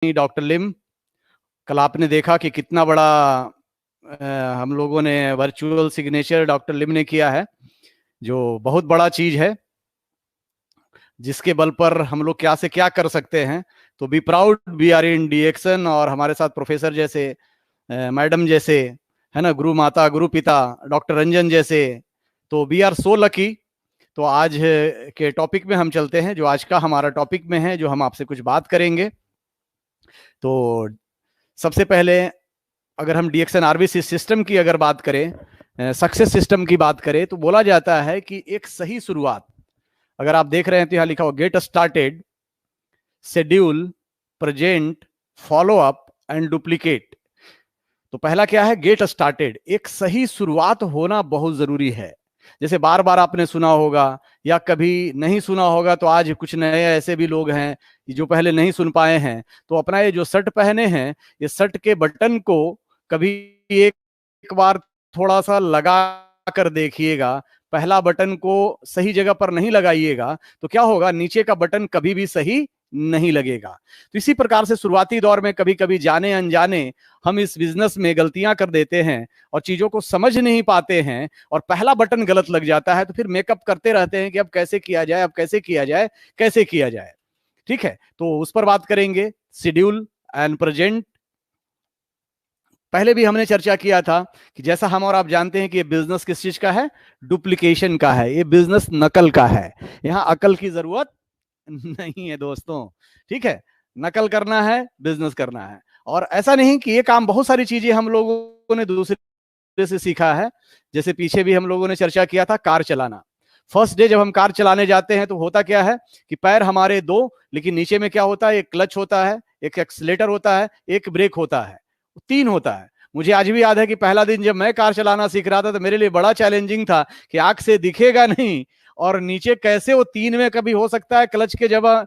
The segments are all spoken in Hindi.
डॉक्टर लिम। कल आपने देखा कि कितना बड़ा हम लोगों ने वर्चुअल सिग्नेचर डॉक्टर लिम ने किया है, जो बहुत बड़ा चीज है, जिसके बल पर हम लोग क्या से क्या कर सकते हैं। तो be proud we are in DXN, और हमारे साथ प्रोफेसर जैसे, मैडम जैसे, है ना, गुरु माता गुरु पिता डॉक्टर रंजन जैसे। तो वी आर सो लकी। तो आज के टॉपिक में हम चलते हैं, जो आज का हमारा टॉपिक में है, जो हम आपसे कुछ बात करेंगे। तो सबसे पहले अगर हम डीएक्सन आरबीसी सिस्टम की अगर बात करें, सक्सेस सिस्टम की बात करें, तो बोला जाता है कि एक सही शुरुआत, अगर आप देख रहे हैं तो यहां लिखा हुआ get started, schedule, present, follow up and duplicate. तो पहला क्या है? Get started. एक सही शुरुआत होना बहुत जरूरी है। जैसे बार बार आपने सुना होगा या कभी नहीं सुना होगा, तो आज कुछ नए ऐसे भी लोग हैं जो पहले नहीं सुन पाए हैं। तो अपना ये जो शर्ट पहने हैं, ये शर्ट के बटन को कभी एक बार थोड़ा सा लगा कर देखिएगा। पहला बटन को सही जगह पर नहीं लगाइएगा तो क्या होगा, नीचे का बटन कभी भी सही नहीं लगेगा। तो इसी प्रकार से शुरुआती दौर में कभी कभी जाने अनजाने हम इस बिजनेस में गलतियां कर देते हैं और चीजों को समझ नहीं पाते हैं, और पहला बटन गलत लग जाता है। तो फिर मेकअप करते रहते हैं कि अब कैसे किया जाए, अब कैसे किया जाए, कैसे किया जाए। ठीक है, तो उस पर बात करेंगे। शेड्यूल एंड प्रेजेंट, पहले भी हमने चर्चा किया था कि जैसा हम और आप जानते हैं कि ये बिजनेस किस चीज का है? डुप्लीकेशन का है। ये बिजनेस नकल का है। यहां अकल की जरूरत नहीं है दोस्तों। ठीक है, नकल करना है, बिजनेस करना है। और ऐसा नहीं कि ये काम, बहुत सारी चीजें हम लोगों ने दूसरे से सीखा है। जैसे पीछे भी हम लोगों ने चर्चा किया था, कार चलाना। फर्स्ट डे जब हम कार चलाने जाते हैं तो होता क्या है कि पैर हमारे दो, लेकिन नीचे में क्या होता है? एक क्लच होता है, एक एक्सीलेटर होता है, एक ब्रेक होता है, तीन होता है। मुझे आज भी याद है कि पहला दिन जब मैं कार चलाना सीख रहा था तो मेरे लिए बड़ा चैलेंजिंग था कि आंख से दिखेगा नहीं, और नीचे कैसे वो तीन में कभी हो सकता है क्लच के जगह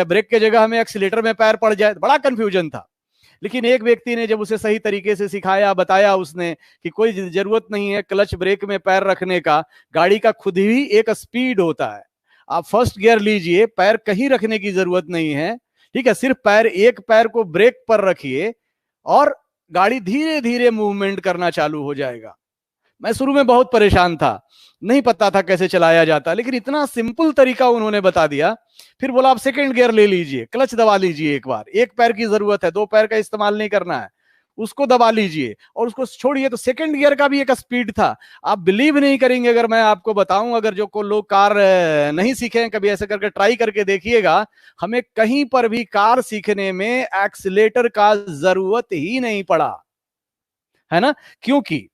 ब्रेक के जगह हमें एक्सीलेटर में पैर पड़ जाए। बड़ा कंफ्यूजन था। लेकिन एक व्यक्ति ने जब उसे सही तरीके से सिखाया, बताया उसने कि कोई जरूरत नहीं है क्लच ब्रेक में पैर रखने का, गाड़ी का खुद ही एक स्पीड होता है। आप फर्स्ट गियर लीजिए, पैर कहीं रखने की जरूरत नहीं है। ठीक है, सिर्फ पैर, एक पैर को ब्रेक पर रखिए और गाड़ी धीरे धीरे मूवमेंट करना चालू हो जाएगा। मैं शुरू में बहुत परेशान था, नहीं पता था कैसे चलाया जाता, लेकिन इतना सिंपल तरीका उन्होंने बता दिया। फिर बोला आप सेकंड गियर ले लीजिए, क्लच दबा लीजिए एक बार, एक पैर की जरूरत है, दो पैर का इस्तेमाल नहीं करना है, उसको दबा लीजिए और उसको छोड़िए। तो सेकंड गियर का भी एक स्पीड था। आप बिलीव नहीं करेंगे अगर मैं आपको बताऊं, अगर जो को लोग कार नहीं सीखे हैं, कभी ऐसे करके ट्राई करके देखिएगा, हमें कहीं पर भी कार सीखने में एक्सीलेटर का जरूरत ही नहीं पड़ा, है ना। क्योंकि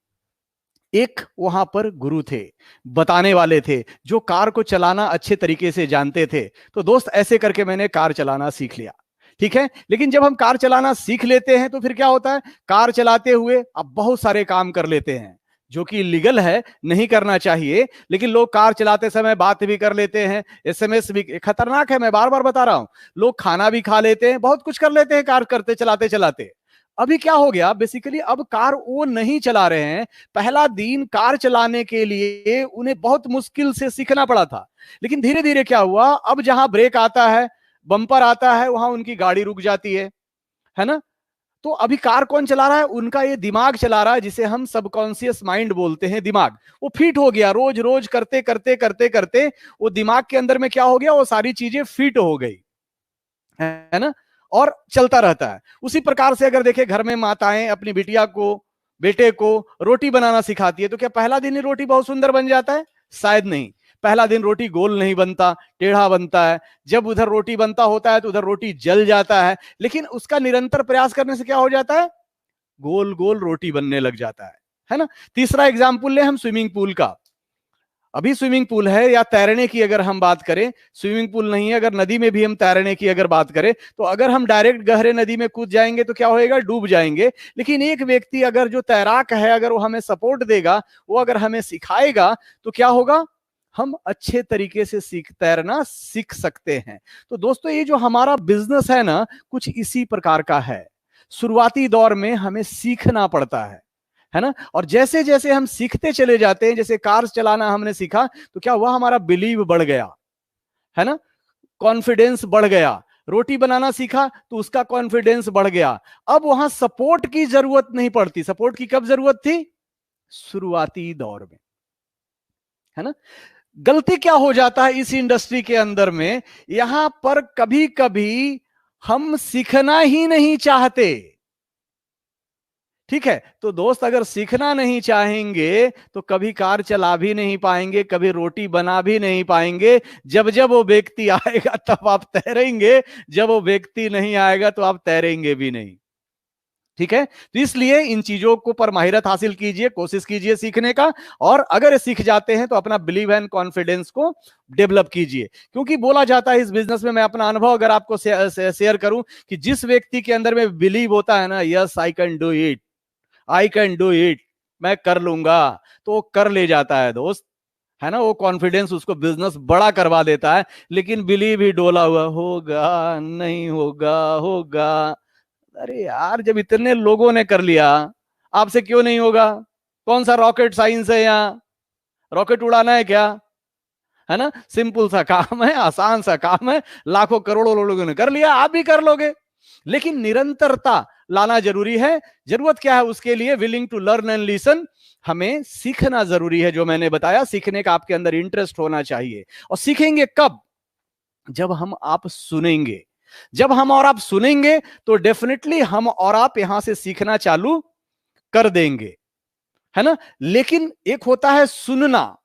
एक वहां पर गुरु थे, बताने वाले थे, जो कार को चलाना अच्छे तरीके से जानते थे। तो दोस्त, ऐसे करके मैंने कार चलाना सीख लिया। ठीक है, लेकिन जब हम कार चलाना सीख लेते हैं तो फिर क्या होता है? कार चलाते हुए अब बहुत सारे काम कर लेते हैं जो कि लीगल है, नहीं करना चाहिए। लेकिन लोग कार चलाते समय बात भी कर लेते हैं, एसएमएस भी, खतरनाक है, मैं बार बार बता रहा हूं। लोग खाना भी खा लेते हैं, बहुत कुछ कर लेते हैं कार करते चलाते चलाते। अभी क्या हो गया बेसिकली, अब कार वो नहीं चला रहे हैं। पहला दिन कार चलाने के लिए उन्हें बहुत मुश्किल से सीखना पड़ा था, लेकिन धीरे धीरे क्या हुआ, अब जहां ब्रेक आता है, बम्पर आता है, वहां उनकी गाड़ी रुक जाती है ना। तो अभी कार कौन चला रहा है? उनका ये दिमाग चला रहा है, जिसे हम सबकॉन्शियस माइंड बोलते हैं। दिमाग वो फिट हो गया, रोज रोज करते करते करते करते वो दिमाग के अंदर में क्या हो गया, वो सारी चीजें फिट हो गई, है ना, और चलता रहता है। उसी प्रकार से अगर देखें, घर में माताएं अपनी बिटिया को, बेटे को रोटी बनाना सिखाती है, तो क्या पहला दिन ही रोटी बहुत सुंदर बन जाता है? शायद नहीं। पहला दिन रोटी गोल नहीं बनता, टेढ़ा बनता है। जब उधर रोटी बनता होता है तो उधर रोटी जल जाता है, लेकिन उसका निरंतर प्रयास करने से क्या हो जाता है? गोल गोल रोटी बनने लग जाता है ना। तीसरा एग्जाम्पल ले हम स्विमिंग पूल का। अभी स्विमिंग पूल है या तैरने की अगर हम बात करें, स्विमिंग पूल नहीं है, अगर नदी में भी हम तैरने की अगर बात करें, तो अगर हम डायरेक्ट गहरे नदी में कूद जाएंगे तो क्या होएगा? डूब जाएंगे। लेकिन एक व्यक्ति अगर जो तैराक है, अगर वो हमें सपोर्ट देगा, वो अगर हमें सिखाएगा, तो क्या होगा? हम अच्छे तरीके से तैरना सीख सकते हैं। तो दोस्तों, ये जो हमारा बिजनेस है ना, कुछ इसी प्रकार का है। शुरुआती दौर में हमें सीखना पड़ता है ना। और जैसे जैसे हम सीखते चले जाते हैं, जैसे कार चलाना हमने सीखा, तो क्या हुआ? हमारा बिलीव बढ़ गया, है ना, कॉन्फिडेंस बढ़ गया, रोटी बनाना सीखा तो उसका कॉन्फिडेंस बढ़ गया। अब वहां सपोर्ट की जरूरत नहीं पड़ती। सपोर्ट की कब जरूरत थी? शुरुआती दौर में, है ना। गलती क्या हो जाता है इस इंडस्ट्री के अंदर में, यहां पर कभी कभी हम सीखना ही नहीं चाहते। ठीक है, तो दोस्त अगर सीखना नहीं चाहेंगे तो कभी कार चला भी नहीं पाएंगे, कभी रोटी बना भी नहीं पाएंगे। जब जब वो व्यक्ति आएगा तब आप तैरेंगे, जब वो व्यक्ति नहीं आएगा तो आप तैरेंगे भी नहीं। ठीक है, तो इसलिए इन चीजों को पर माहिरत हासिल कीजिए, कोशिश कीजिए सीखने का, और अगर ये सीख जाते हैं तो अपना बिलीव एंड कॉन्फिडेंस को डेवलप कीजिए। क्योंकि बोला जाता है इस बिजनेस में, मैं अपना अनुभव अगर आपको शेयर करूं, कि जिस व्यक्ति के अंदर में बिलीव होता है ना, yes I can do it, I can do it, मैं कर लूंगा, तो वो कर ले जाता है दोस्त, है ना। वो कॉन्फिडेंस उसको बिजनेस बड़ा करवा देता है। लेकिन बिलीव ही डोला हुआ, होगा नहीं होगा, होगा। अरे यार, जब इतने लोगों ने कर लिया, आपसे क्यों नहीं होगा? कौन सा रॉकेट साइंस है यहाँ? रॉकेट उड़ाना है क्या? है ना, सिंपल सा काम है, आसान सा काम है, लाखों करोड़ों लोगों ने कर लिया, आप भी कर लोगे। लेकिन निरंतरता लाना जरूरी है। जरूरत क्या है उसके लिए? Willing to learn and listen. हमें सीखना जरूरी है, जो मैंने बताया, सीखने का आपके अंदर इंटरेस्ट होना चाहिए। और सीखेंगे कब? जब हम आप सुनेंगे। जब हम और आप सुनेंगे तो डेफिनेटली हम और आप यहां से सीखना चालू कर देंगे, है ना। लेकिन एक होता है सुनना,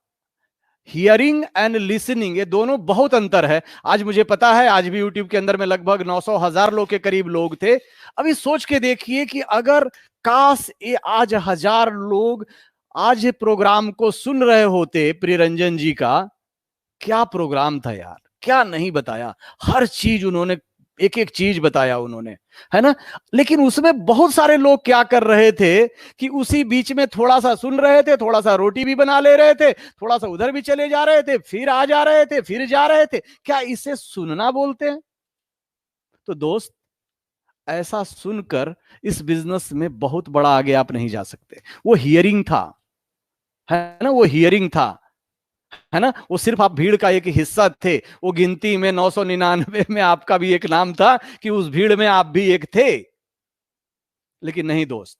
हियरिंग एंड लिसनिंग, ये दोनों बहुत अंतर है। आज मुझे पता है, आज भी यूट्यूब के अंदर में लगभग 900,000 लोग के करीब लोग थे। अभी सोच के देखिए कि अगर काश ये आज 1000 लोग आज प्रोग्राम को सुन रहे होते प्रियरंजन जी का, क्या प्रोग्राम था यार, क्या नहीं बताया, हर चीज उन्होंने, एक एक चीज बताया उन्होंने, है ना। लेकिन उसमें बहुत सारे लोग क्या कर रहे थे कि उसी बीच में थोड़ा सा सुन रहे थे, थोड़ा सा रोटी भी बना ले रहे थे, थोड़ा सा उधर भी चले जा रहे थे, फिर आ जा रहे थे, फिर जा रहे थे। क्या इसे सुनना बोलते हैं? तो दोस्त, ऐसा सुनकर इस बिजनेस में बहुत बड़ा आगे आप नहीं जा सकते। वो हियरिंग था, है ना, वो हियरिंग था, है ना। वो सिर्फ आप भीड़ का एक हिस्सा थे। वो गिनती में 999 में आपका भी एक नाम था, कि उस भीड़ में आप भी एक थे। लेकिन नहीं दोस्त,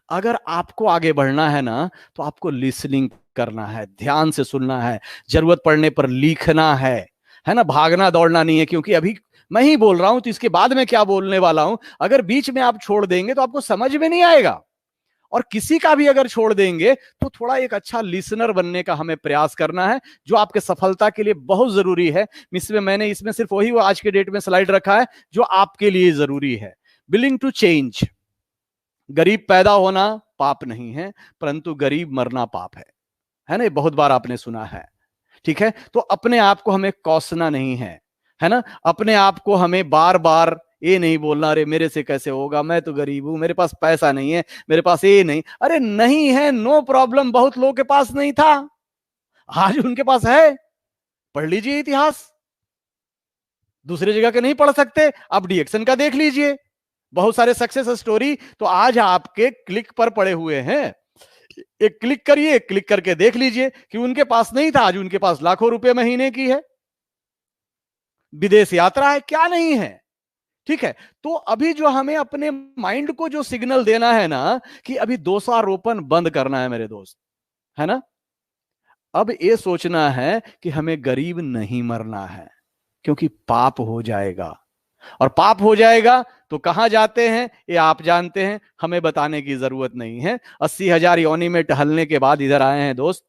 अगर आपको आगे बढ़ना है ना, तो आपको लिसनिंग करना है, ध्यान से सुनना है, जरूरत पड़ने पर लिखना है ना। भागना दौड़ना नहीं है। क्योंकि अभी मैं ही बोल रहा हूं तो इसके बाद में क्या बोलने वाला हूं, अगर बीच में आप छोड़ देंगे तो आपको समझ में नहीं आएगा। और किसी का भी अगर छोड़ देंगे तो थोड़ा एक अच्छा लिसनर बनने का हमें प्रयास करना है, जो आपके सफलता के लिए बहुत जरूरी है। मैंने इसमें सिर्फ वही वो आज के डेट में स्लाइड रखा है जो आपके लिए जरूरी है। Willing to change. गरीब पैदा होना पाप नहीं है, परंतु गरीब मरना पाप है ना। बहुत बार आपने सुना है। ठीक है, तो अपने आप को हमें कोसना नहीं है ना। अपने आप को हमें बार बार ये नहीं बोलना, अरे मेरे से कैसे होगा, मैं तो गरीब हूं, मेरे पास पैसा नहीं है, मेरे पास ये नहीं। अरे नहीं है, नो प्रॉब्लम, बहुत लोगों के पास नहीं था, आज उनके पास है। पढ़ लीजिए इतिहास, दूसरी जगह के नहीं पढ़ सकते, आप डीएक्शन का देख लीजिए, बहुत सारे सक्सेस स्टोरी तो आज आपके क्लिक पर पड़े हुए हैं। एक क्लिक करिए, क्लिक करके देख लीजिए कि उनके पास नहीं था, आज उनके पास लाखों रुपए महीने की है, विदेश यात्रा है, क्या नहीं है। ठीक है, तो अभी जो हमें अपने माइंड को जो सिग्नल देना है ना, कि अभी दोषारोपण बंद करना है मेरे दोस्त, है ना। अब ये सोचना है कि हमें गरीब नहीं मरना है, क्योंकि पाप हो जाएगा। और पाप हो जाएगा तो कहां जाते हैं ये आप जानते हैं, हमें बताने की जरूरत नहीं है। 80,000 योनि में टहलने के बाद इधर आए हैं दोस्त।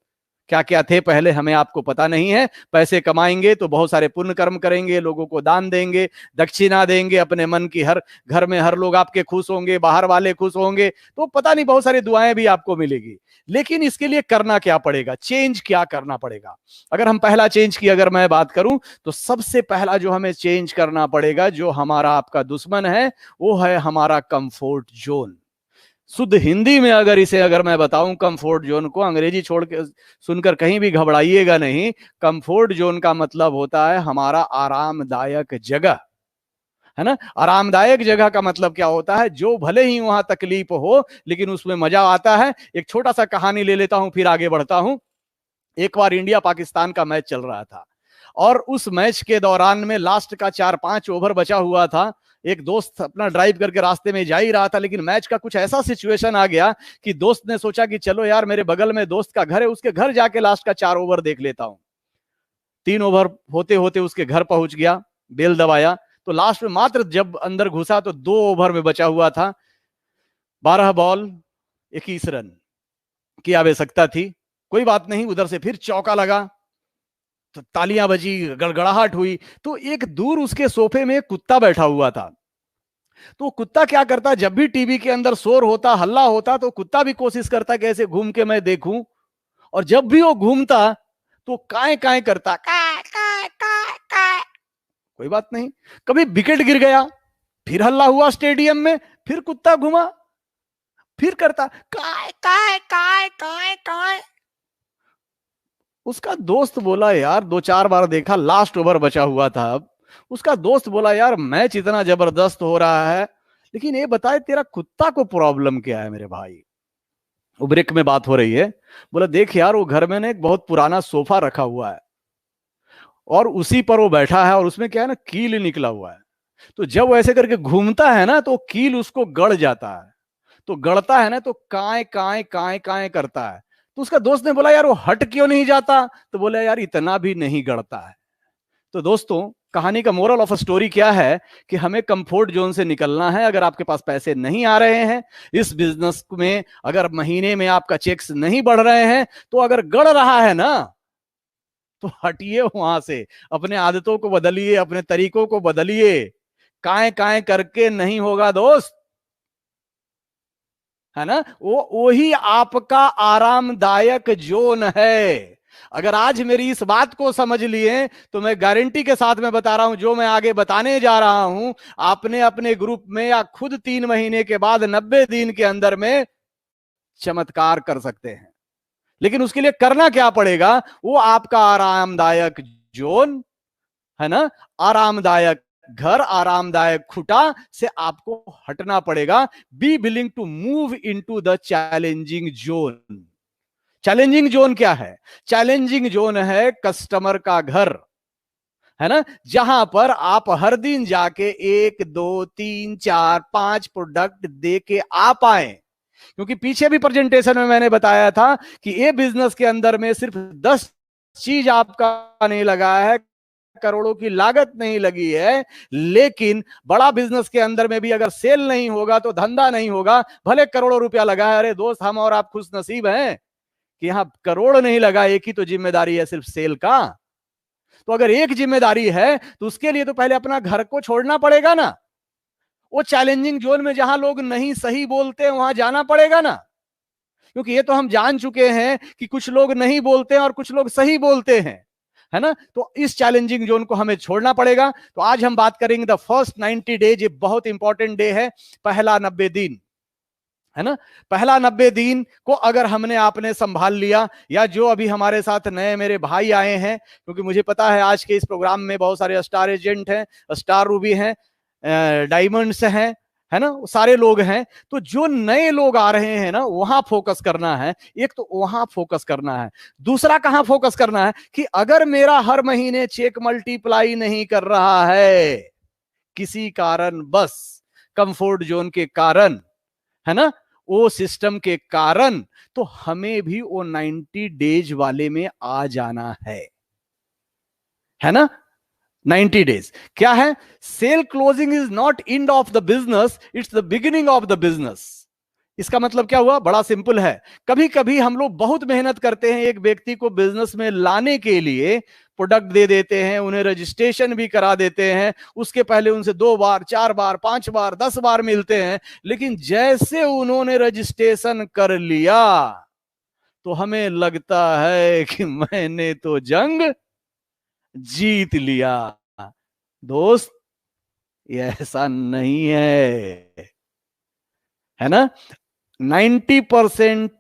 क्या क्या थे पहले हमें आपको पता नहीं है। पैसे कमाएंगे तो बहुत सारे पुण्य कर्म करेंगे, लोगों को दान देंगे, दक्षिणा देंगे, अपने मन की हर घर में हर लोग आपके खुश होंगे, बाहर वाले खुश होंगे, तो पता नहीं बहुत सारी दुआएं भी आपको मिलेगी। लेकिन इसके लिए करना क्या पड़ेगा, चेंज क्या करना पड़ेगा। अगर हम पहला चेंज की अगर मैं बात करूं तो सबसे पहला जो हमें चेंज करना पड़ेगा, जो हमारा आपका दुश्मन है, वो है हमारा कंफर्ट जोन। शुद्ध हिंदी में अगर इसे अगर मैं बताऊं कंफर्ट जोन को, अंग्रेजी छोड़ के सुनकर कहीं भी घबराइएगा नहीं। कंफर्ट जोन का मतलब होता है हमारा आरामदायक जगह, है ना। आरामदायक जगह का मतलब क्या होता है, जो भले ही वहां तकलीफ हो लेकिन उसमें मजा आता है। एक छोटा सा कहानी ले लेता हूं फिर आगे बढ़ता हूं। एक बार इंडिया पाकिस्तान का मैच चल रहा था। और उस मैच के दौरान में लास्ट का 4-5 ओवर बचा हुआ था, एक दोस्त अपना ड्राइव करके रास्ते में जा ही रहा था, लेकिन मैच का कुछ ऐसा सिचुएशन आ गया कि दोस्त ने सोचा कि चलो यार मेरे बगल में दोस्त का घर है, उसके घर जाके लास्ट का 4 ओवर देख लेता हूं। 3 ओवर होते होते उसके घर पहुंच गया, बेल दबाया, तो लास्ट में मात्र जब अंदर घुसा तो 2 ओवर में बचा हुआ था, 12 बॉल 21 रन की आवश्यकता थी। कोई बात नहीं, उधर से फिर चौका लगा तो तालियां बजी, गड़गड़ाहट हुई, तो एक दूर उसके सोफे में एक कुत्ता बैठा हुआ था। तो कुत्ता क्या करता, जब भी टीवी के अंदर शोर होता, हल्ला होता, तो कुत्ता भी कोशिश करता कि ऐसे घूम के मैं देखूं, और जब भी वो घूमता तो काय काय करता, काय काय काय काय। कोई बात नहीं, कभी विकेट गिर गया, फिर हल्ला हुआ स्टेडियम में, फिर कुत्ता घुमा, फिर करता काय काय काय काय काय। उसका दोस्त बोला यार, 2-4 बार देखा, लास्ट ओवर बचा हुआ था, अब उसका दोस्त बोला यार मैच इतना जबरदस्त हो रहा है, लेकिन ये बताए तेरा कुत्ता को प्रॉब्लम क्या है मेरे भाई। वो ब्रेक में बात हो रही है, बोला देख यार वो घर में ना एक बहुत पुराना सोफा रखा हुआ है और उसी पर वो बैठा है, और उसमें क्या है ना, कील निकला हुआ है, तो जब वो ऐसे करके घूमता है ना तो कील उसको गड़ जाता है, तो गड़ता है ना तो काय काय काय काय करता है। तो उसका दोस्त ने बोला यार वो हट क्यों नहीं जाता, तो बोला यार इतना भी नहीं गड़ता है। तो दोस्तों कहानी का मोरल ऑफ स्टोरी क्या है कि हमें कंफर्ट जोन से निकलना है। अगर आपके पास पैसे नहीं आ रहे हैं इस बिजनेस में, अगर महीने में आपका चेक्स नहीं बढ़ रहे हैं, तो अगर गड़ रहा है ना तो हटिए वहां से, अपने आदतों को बदलिए, अपने तरीकों को बदलिए। काय काय करके नहीं होगा दोस्त, है ना, वो ही आपका आरामदायक जोन है। अगर आज मेरी इस बात को समझ लिए तो मैं गारंटी के साथ में बता रहा हूं, जो मैं आगे बताने जा रहा हूं, आपने अपने ग्रुप में या खुद 3 महीने के बाद 90 दिन के अंदर में चमत्कार कर सकते हैं। लेकिन उसके लिए करना क्या पड़ेगा, वो आपका आरामदायक जोन, है ना, आरामदायक घर, आरामदायक खुटा से आपको हटना पड़ेगा। Be willing to move into the challenging zone. Challenging zone क्या है, चैलेंजिंग जोन है कस्टमर का घर, है ना, जहां पर आप हर दिन जाके 1 2 3 4 5 प्रोडक्ट दे के आ पाए। क्योंकि पीछे भी प्रेजेंटेशन में मैंने बताया था कि ये बिजनेस के अंदर में सिर्फ 10 चीज आपका नहीं लगा है, करोड़ों की लागत नहीं लगी है, लेकिन बड़ा बिजनेस के अंदर में भी अगर सेल नहीं होगा तो धंधा नहीं होगा। भले करोड़ों रुपया लगा है, अरे दोस्त हम और आप खुश नसीब हैं कि यहां करोड़ नहीं लगा, एक ही तो जिम्मेदारी है सिर्फ सेल का। तो अगर एक जिम्मेदारी है तो उसके लिए तो पहले अपना घर को छोड़ना पड़ेगा ना, वो चैलेंजिंग जोन में जहां लोग नहीं सही बोलते वहां जाना पड़ेगा ना। क्योंकि ये तो हम जान चुके हैं कि कुछ लोग नहीं बोलते हैं और कुछ लोग सही बोलते हैं, है ना, तो इस चैलेंजिंग जोन को हमें छोड़ना पड़ेगा। तो आज हम बात करेंगे द फर्स्ट 90 डेज। ये बहुत इंपॉर्टेंट डे है, पहला 90 दिन, है ना। पहला 90 दिन को अगर हमने आपने संभाल लिया, या जो अभी हमारे साथ नए मेरे भाई आए हैं, क्योंकि मुझे पता है आज के इस प्रोग्राम में बहुत सारे स्टार एजेंट हैं, स्टार रूबी हैं, डायमंड्स हैं, है ना, सारे लोग हैं। तो जो नए लोग आ रहे हैं ना, वहां फोकस करना है। एक तो वहां फोकस करना है, दूसरा कहां फोकस करना है कि अगर मेरा हर महीने चेक मल्टीप्लाई नहीं कर रहा है किसी कारण, बस कंफर्ट जोन के कारण, है ना, वो सिस्टम के कारण, तो हमें भी वो 90 डेज वाले में आ जाना है ना। 90 डेज क्या है, sale closing is not end of the business, it's the beginning of the business. इसका मतलब क्या हुआ, बड़ा सिंपल है। कभी कभी हम लोग बहुत मेहनत करते हैं एक व्यक्ति को बिजनेस में लाने के लिए, प्रोडक्ट दे देते हैं, उन्हें रजिस्ट्रेशन भी करा देते हैं, उसके पहले उनसे 2 बार 4 बार 5 बार 10 बार मिलते हैं, लेकिन जैसे उन्होंने रजिस्ट्रेशन कर लिया तो हमें लगता है कि मैंने तो जंग जीत लिया। दोस्त ये ऐसा नहीं है ना। 90%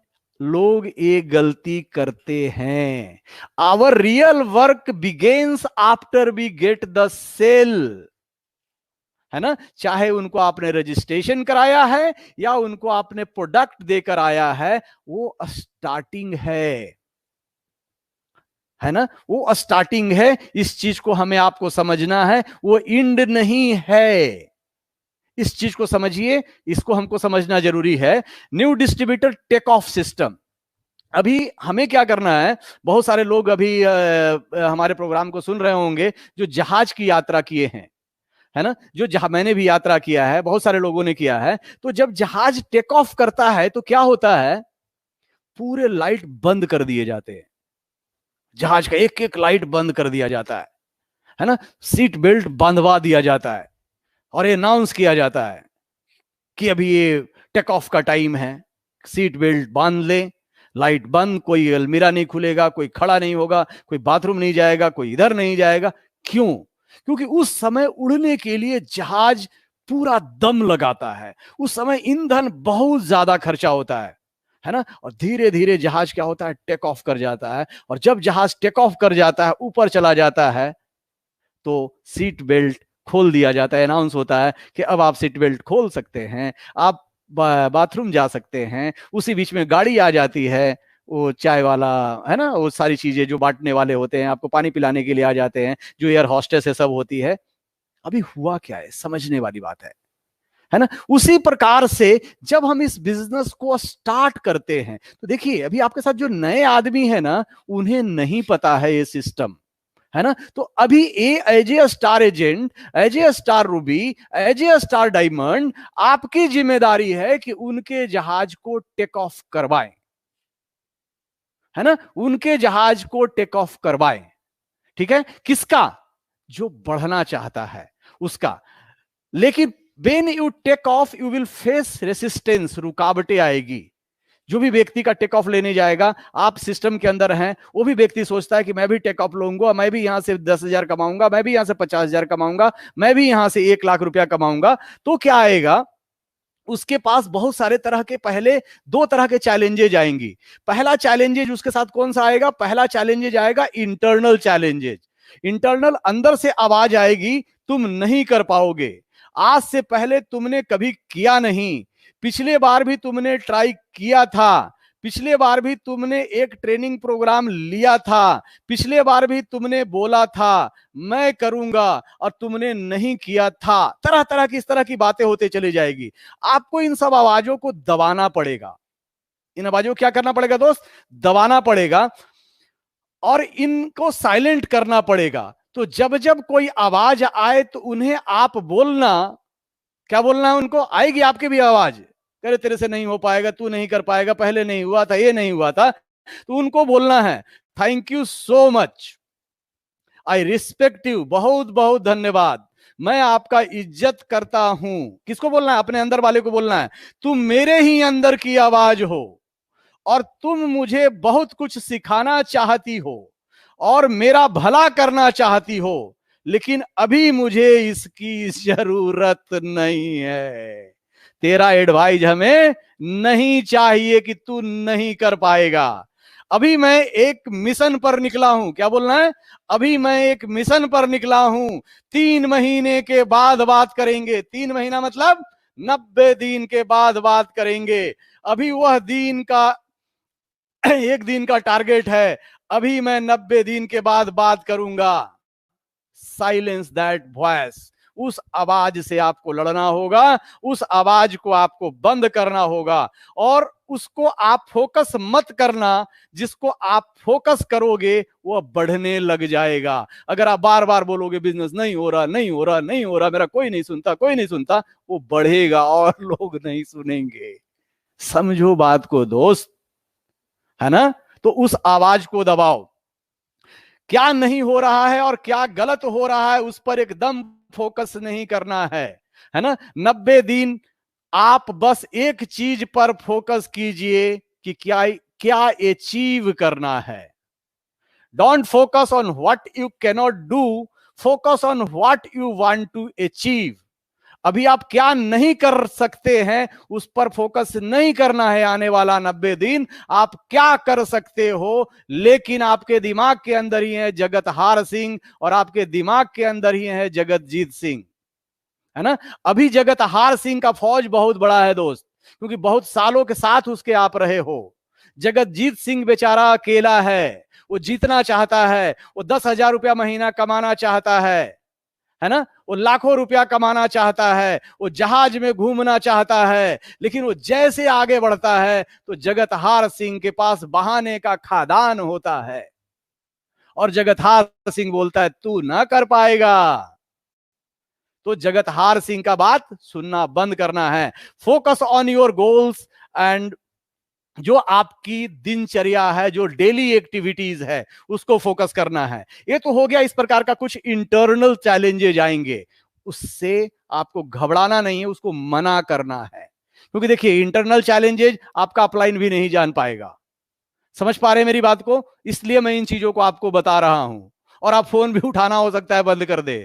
लोग ये गलती करते हैं। Our real work begins after we get the sale, है ना, चाहे उनको आपने रजिस्ट्रेशन कराया है या उनको आपने प्रोडक्ट देकर आया है, वो स्टार्टिंग है है ना, वो स्टार्टिंग है। इस चीज को हमें आपको समझना है, वो इंड नहीं है। इस चीज को समझिए, इसको हमको समझना जरूरी है। New distributor take off system. अभी हमें क्या करना है, बहुत सारे लोग अभी हमारे प्रोग्राम को सुन रहे होंगे जो जहाज की यात्रा किए हैं, है ना, जो मैंने भी यात्रा किया है, बहुत सारे लोगों ने किया है। तो जब जहाज टेक ऑफ करता है तो क्या होता है, पूरे लाइट बंद कर दिए जाते हैं, जहाज का एक एक लाइट बंद कर दिया जाता है ना, सीट बेल्ट बांधवा दिया जाता है और अनाउंस किया जाता है कि अभी ये टेक ऑफ का टाइम है, सीट बेल्ट बांध ले, लाइट बंद, कोई अलमीरा नहीं खुलेगा, कोई खड़ा नहीं होगा, कोई बाथरूम नहीं जाएगा, कोई इधर नहीं जाएगा। क्यों? क्योंकि उस समय उड़ने के लिए जहाज पूरा दम लगाता है, उस समय ईंधन बहुत ज्यादा खर्चा होता है ना। और धीरे धीरे जहाज क्या होता है, टेक ऑफ कर जाता है। और जब जहाज टेक ऑफ कर जाता है, ऊपर चला जाता है, तो सीट बेल्ट खोल दिया जाता है, अनाउंस होता है कि अब आप सीट बेल्ट खोल सकते हैं, आप बाथरूम जा सकते हैं। उसी बीच में गाड़ी आ जाती है, वो चाय वाला, है ना, वो सारी चीजें जो बांटने वाले होते हैं, आपको पानी पिलाने के लिए आ जाते हैं, जो एयर हॉस्टेस है सब होती है। अभी हुआ क्या है, समझने वाली बात है ना। उसी प्रकार से जब हम इस बिजनेस को स्टार्ट करते हैं, तो देखिए अभी आपके साथ जो नए आदमी है ना, उन्हें नहीं पता है ये सिस्टम, है ना। तो अभी as a star agent, as a star ruby, as a star diamond, आपकी जिम्मेदारी है कि उनके जहाज को टेक ऑफ करवाएं, है ना, उनके जहाज को टेक ऑफ करवाएं। ठीक है, किसका? जो बढ़ना चाहता है उसका। लेकिन when you take off you will face resistance, रुकावटें आएगी। जो भी व्यक्ति का टेक ऑफ लेने जाएगा, आप सिस्टम के अंदर हैं, वो भी व्यक्ति सोचता है कि मैं भी टेक ऑफ लूंगा, मैं भी यहां से 10,000 कमाऊंगा, मैं भी यहां से 50,000 कमाऊंगा, मैं भी यहां से 1,00,000 रुपया कमाऊंगा। तो क्या आएगा, उसके पास बहुत सारे तरह के, पहले 2 तरह के चैलेंजेज आएंगी। पहला चैलेंजेज उसके साथ कौन सा आएगा? पहला चैलेंजेज आएगा इंटरनल चैलेंजेज। इंटरनल, अंदर से आवाज आएगी, तुम नहीं कर पाओगे, आज से पहले तुमने कभी किया नहीं, पिछले बार भी तुमने ट्राई किया था, पिछले बार भी तुमने एक ट्रेनिंग प्रोग्राम लिया था, पिछले बार भी तुमने बोला था मैं करूंगा और तुमने नहीं किया था। तरह तरह की, इस तरह की बातें होते चली जाएगी। आपको इन सब आवाजों को दबाना पड़ेगा। इन आवाजों को क्या करना पड़ेगा दोस्त? दबाना पड़ेगा और इनको साइलेंट करना पड़ेगा। तो जब जब कोई आवाज आए तो उन्हें आप बोलना, क्या बोलना है उनको? आएगी आपकी भी आवाज, करे तेरे से नहीं हो पाएगा, तू नहीं कर पाएगा, पहले नहीं हुआ था, ये नहीं हुआ था, तो उनको बोलना है thank you so much, I respect you, बहुत बहुत धन्यवाद, मैं आपका इज्जत करता हूं। किसको बोलना है? अपने अंदर वाले को बोलना है, तुम मेरे ही अंदर की आवाज हो और तुम मुझे बहुत कुछ सिखाना चाहती हो और मेरा भला करना चाहती हो, लेकिन अभी मुझे इसकी जरूरत नहीं है। तेरा एडवाइस हमें नहीं चाहिए कि तू नहीं कर पाएगा। अभी मैं एक मिशन पर निकला हूं। क्या बोलना है? अभी मैं एक मिशन पर निकला हूं, 3 महीने के बाद बात करेंगे। 3 महीना मतलब 90 दिन के बाद बात करेंगे। अभी वह दिन का 1 दिन का टारगेट है, अभी मैं 90 दिन के बाद बात करूंगा। Silence that voice. उस आवाज से आपको लड़ना होगा, उस आवाज को आपको बंद करना होगा और उसको आप फोकस मत करना। जिसको आप फोकस करोगे वो बढ़ने लग जाएगा। अगर आप बार बार बोलोगे बिजनेस नहीं हो रहा, नहीं हो रहा, नहीं हो रहा, मेरा कोई नहीं सुनता, कोई नहीं सुनता, वो बढ़ेगा और लोग नहीं सुनेंगे। समझो बात को दोस्त, है ना। तो उस आवाज को दबाओ। क्या नहीं हो रहा है और क्या गलत हो रहा है उस पर एकदम फोकस नहीं करना है ना। 90 दिन आप बस एक चीज पर फोकस कीजिए कि क्या क्या अचीव करना है। Don't focus on what you cannot do, focus on what you want to achieve. अभी आप क्या नहीं कर सकते हैं उस पर फोकस नहीं करना है। आने वाला 90 दिन आप क्या कर सकते हो, लेकिन आपके दिमाग के अंदर ही है जगत हार सिंह और आपके दिमाग के अंदर ही है जगतजीत सिंह, है ना। अभी जगत हार सिंह का फौज बहुत बड़ा है दोस्त, क्योंकि बहुत सालों के साथ उसके आप रहे हो। जगतजीत सिंह बेचारा अकेला है, वो जीतना चाहता है, वो 10,000 रुपया महीना कमाना चाहता है ना, वो लाखों रुपया कमाना चाहता है, वो जहाज में घूमना चाहता है, लेकिन वो जैसे आगे बढ़ता है तो जगतहार सिंह के पास बहाने का खादान होता है और जगतहार सिंह बोलता है तू ना कर पाएगा। तो जगतहार सिंह का बात सुनना बंद करना है। Focus on your goals and जो आपकी दिनचर्या है, जो डेली एक्टिविटीज है, उसको फोकस करना है। ये तो हो गया, इस प्रकार का कुछ इंटरनल चैलेंजेज आएंगे, उससे आपको घबराना नहीं है, उसको मना करना है। क्योंकि देखिए इंटरनल चैलेंजेज आपका अपलाइन भी नहीं जान पाएगा। समझ पा रहे हैं मेरी बात को? इसलिए मैं इन चीजों को आपको बता रहा हूं। और आप फोन भी उठाना हो सकता है बंद कर दे,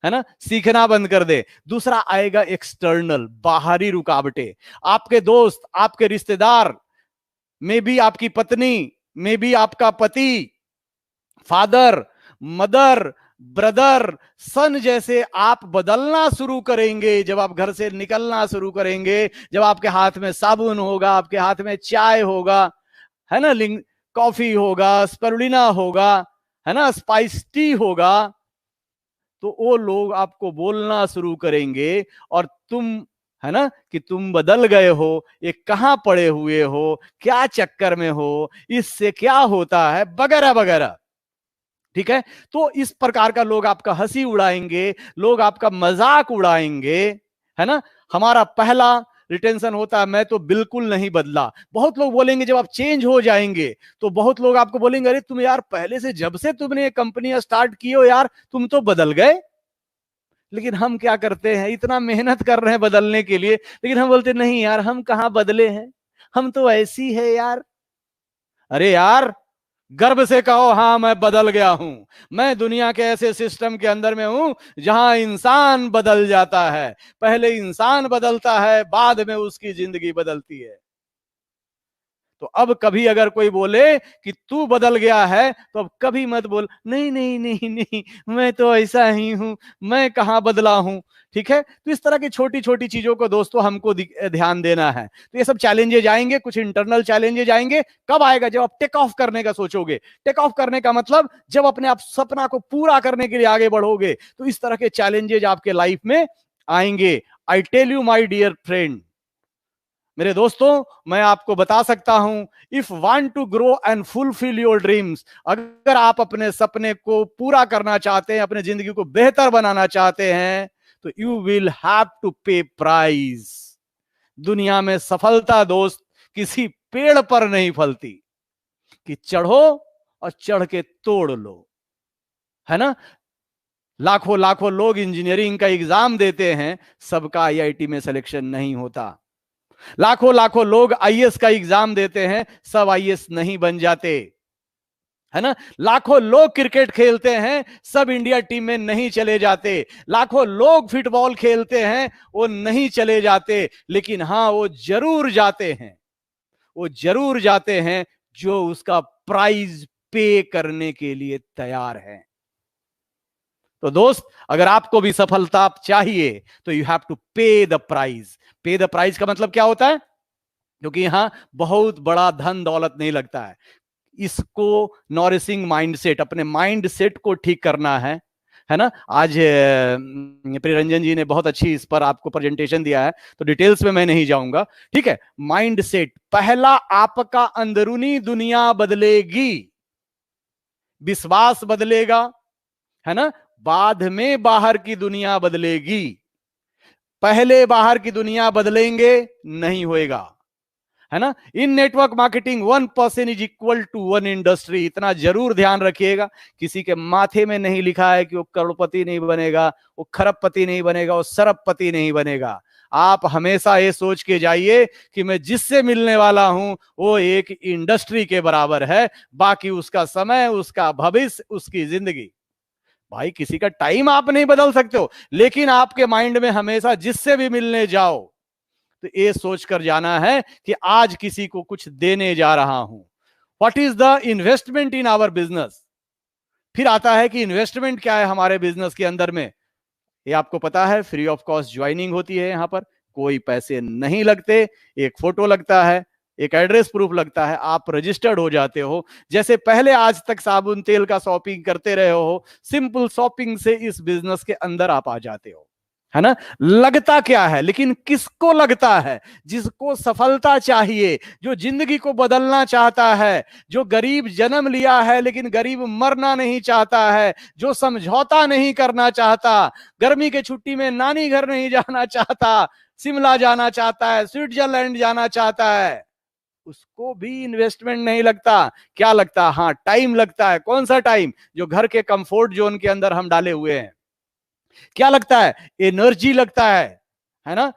है ना, सीखना बंद कर दे। दूसरा आएगा एक्सटर्नल, बाहरी रुकावटें। आपके दोस्त, आपके रिश्तेदार, मे बी आपकी पत्नी, मे बी आपका पति, फादर, मदर, ब्रदर, सन जैसे आप बदलना शुरू करेंगे जब आप घर से निकलना शुरू करेंगे, जब आपके हाथ में साबुन होगा, आपके हाथ में चाय होगा, है ना, कॉफी होगा, स्पिरुलिना होगा, है ना, स्पाइस टी होगा, तो वो लोग आपको बोलना शुरू करेंगे और तुम, है ना, कि तुम बदल गए हो, ये कहां पड़े हुए हो, क्या चक्कर में हो, इससे क्या होता है, वगैरह वगैरह। ठीक है, तो इस प्रकार का लोग आपका हंसी उड़ाएंगे, लोग आपका मजाक उड़ाएंगे, है ना। हमारा पहला रिटेंशन होता है मैं तो बिल्कुल नहीं बदला। बहुत लोग बोलेंगे जब आप चेंज हो जाएंगे तो बहुत लोग आपको बोलेंगे अरे तुम यार पहले से, जब से तुमने ये कंपनी स्टार्ट की हो यार, तुम तो बदल गए। लेकिन हम क्या करते हैं, इतना मेहनत कर रहे हैं बदलने के लिए, लेकिन हम बोलते नहीं यार हम कहां बदले हैं, हम तो ऐसी है यार। अरे यार गर्व से कहो हाँ मैं बदल गया हूं। मैं दुनिया के ऐसे सिस्टम के अंदर में हूं जहां इंसान बदल जाता है। पहले इंसान बदलता है, बाद में उसकी जिंदगी बदलती है। तो अब कभी अगर कोई बोले कि तू बदल गया है तो अब कभी मत बोल नहीं नहीं नहीं नहीं मैं तो ऐसा ही हूं, मैं कहां बदला हूं। ठीक है, तो इस तरह की छोटी छोटी चीजों को दोस्तों हमको ध्यान देना है। तो ये सब चैलेंजेज आएंगे, कुछ इंटरनल चैलेंजेज आएंगे। कब आएगा? जब आप टेक ऑफ करने का सोचोगे। टेक ऑफ करने का मतलब जब अपने आप सपना को पूरा करने के लिए आगे बढ़ोगे, तो इस तरह के चैलेंजेज आपके लाइफ में आएंगे। I tell you my dear friend, मेरे दोस्तों, मैं आपको बता सकता हूं, if want to grow and fulfil your dreams, अगर आप अपने सपने को पूरा करना चाहते हैं, अपने जिंदगी को बेहतर बनाना चाहते हैं, तो यू विल हैव टू पे प्राइस। दुनिया में सफलता दोस्त किसी पेड़ पर नहीं फलती कि चढ़ो और चढ़ के तोड़ लो, है ना। लाखों लाखों लोग इंजीनियरिंग का एग्जाम देते हैं, सबका आईआईटी में सिलेक्शन नहीं होता। लाखों लाखों लोग आईएएस का एग्जाम देते हैं, सब आईएएस नहीं बन जाते, है ना। लाखों लोग क्रिकेट खेलते हैं, सब इंडिया टीम में नहीं चले जाते। लाखों लोग फुटबॉल खेलते हैं, वो नहीं चले जाते। लेकिन हां वो जरूर जाते हैं, वो जरूर जाते हैं जो उसका प्राइज पे करने के लिए तैयार है। तो दोस्त, अगर आपको भी सफलता चाहिए तो यू हैव टू पे द प्राइज। पे द प्राइज का मतलब क्या होता है? क्योंकि यहां बहुत बड़ा धन दौलत नहीं लगता है। इसको नॉरिशिंग माइंडसेट, अपने माइंडसेट को ठीक करना है ना। आज प्रियरंजन जी ने बहुत अच्छी इस पर आपको प्रेजेंटेशन दिया है, तो डिटेल्स में मैं नहीं जाऊंगा। ठीक है, माइंडसेट पहला, आपका अंदरूनी दुनिया बदलेगी, विश्वास बदलेगा, है ना। बाद में बाहर की दुनिया बदलेगी, पहले बाहर की दुनिया बदलेंगे नहीं होएगा, है ना। In network marketing 1% is equal to 1 industry. इतना जरूर ध्यान रखिएगा, किसी के माथे में नहीं लिखा है कि वो करोड़पति नहीं बनेगा, वो खरबपति नहीं बनेगा, वो सरबपति नहीं बनेगा। आप हमेशा ये सोच के जाइए कि मैं जिससे मिलने वाला हूं वो एक इंडस्ट्री के बराबर है, बाकी उसका समय, उसका भविष्य, उसकी जिंदगी। भाई किसी का टाइम आप नहीं बदल सकते हो, लेकिन आपके माइंड में हमेशा जिससे भी मिलने जाओ तो ये सोचकर जाना है कि आज किसी को कुछ देने जा रहा हूं। What is the investment in our business? फिर आता है कि इन्वेस्टमेंट क्या है हमारे बिजनेस के अंदर में। ये आपको पता है, फ्री ऑफ कॉस्ट ज्वाइनिंग होती है, यहां पर कोई पैसे नहीं लगते, एक फोटो लगता है, एक एड्रेस प्रूफ लगता है, आप रजिस्टर्ड हो जाते हो। जैसे पहले आज तक साबुन तेल का शॉपिंग करते रहे हो, सिंपल शॉपिंग से इस बिजनेस के अंदर आप आ जाते हो, है ना। लगता क्या है, लेकिन किसको लगता है? जिसको सफलता चाहिए, जो जिंदगी को बदलना चाहता है, जो गरीब जन्म लिया है लेकिन गरीब मरना नहीं चाहता है, जो समझौता नहीं करना चाहता, गर्मी के छुट्टी में नानी घर नहीं जाना चाहता, शिमला जाना चाहता है, स्विट्जरलैंड जाना चाहता है, उसको भी इन्वेस्टमेंट नहीं लगता। क्या लगता? हाँ, टाइम लगता है। कौन सा टाइम? जो घर के कंफर्ट जोन के अंदर हम डाले हुए हैं। क्या लगता है? एनर्जी लगता है ना।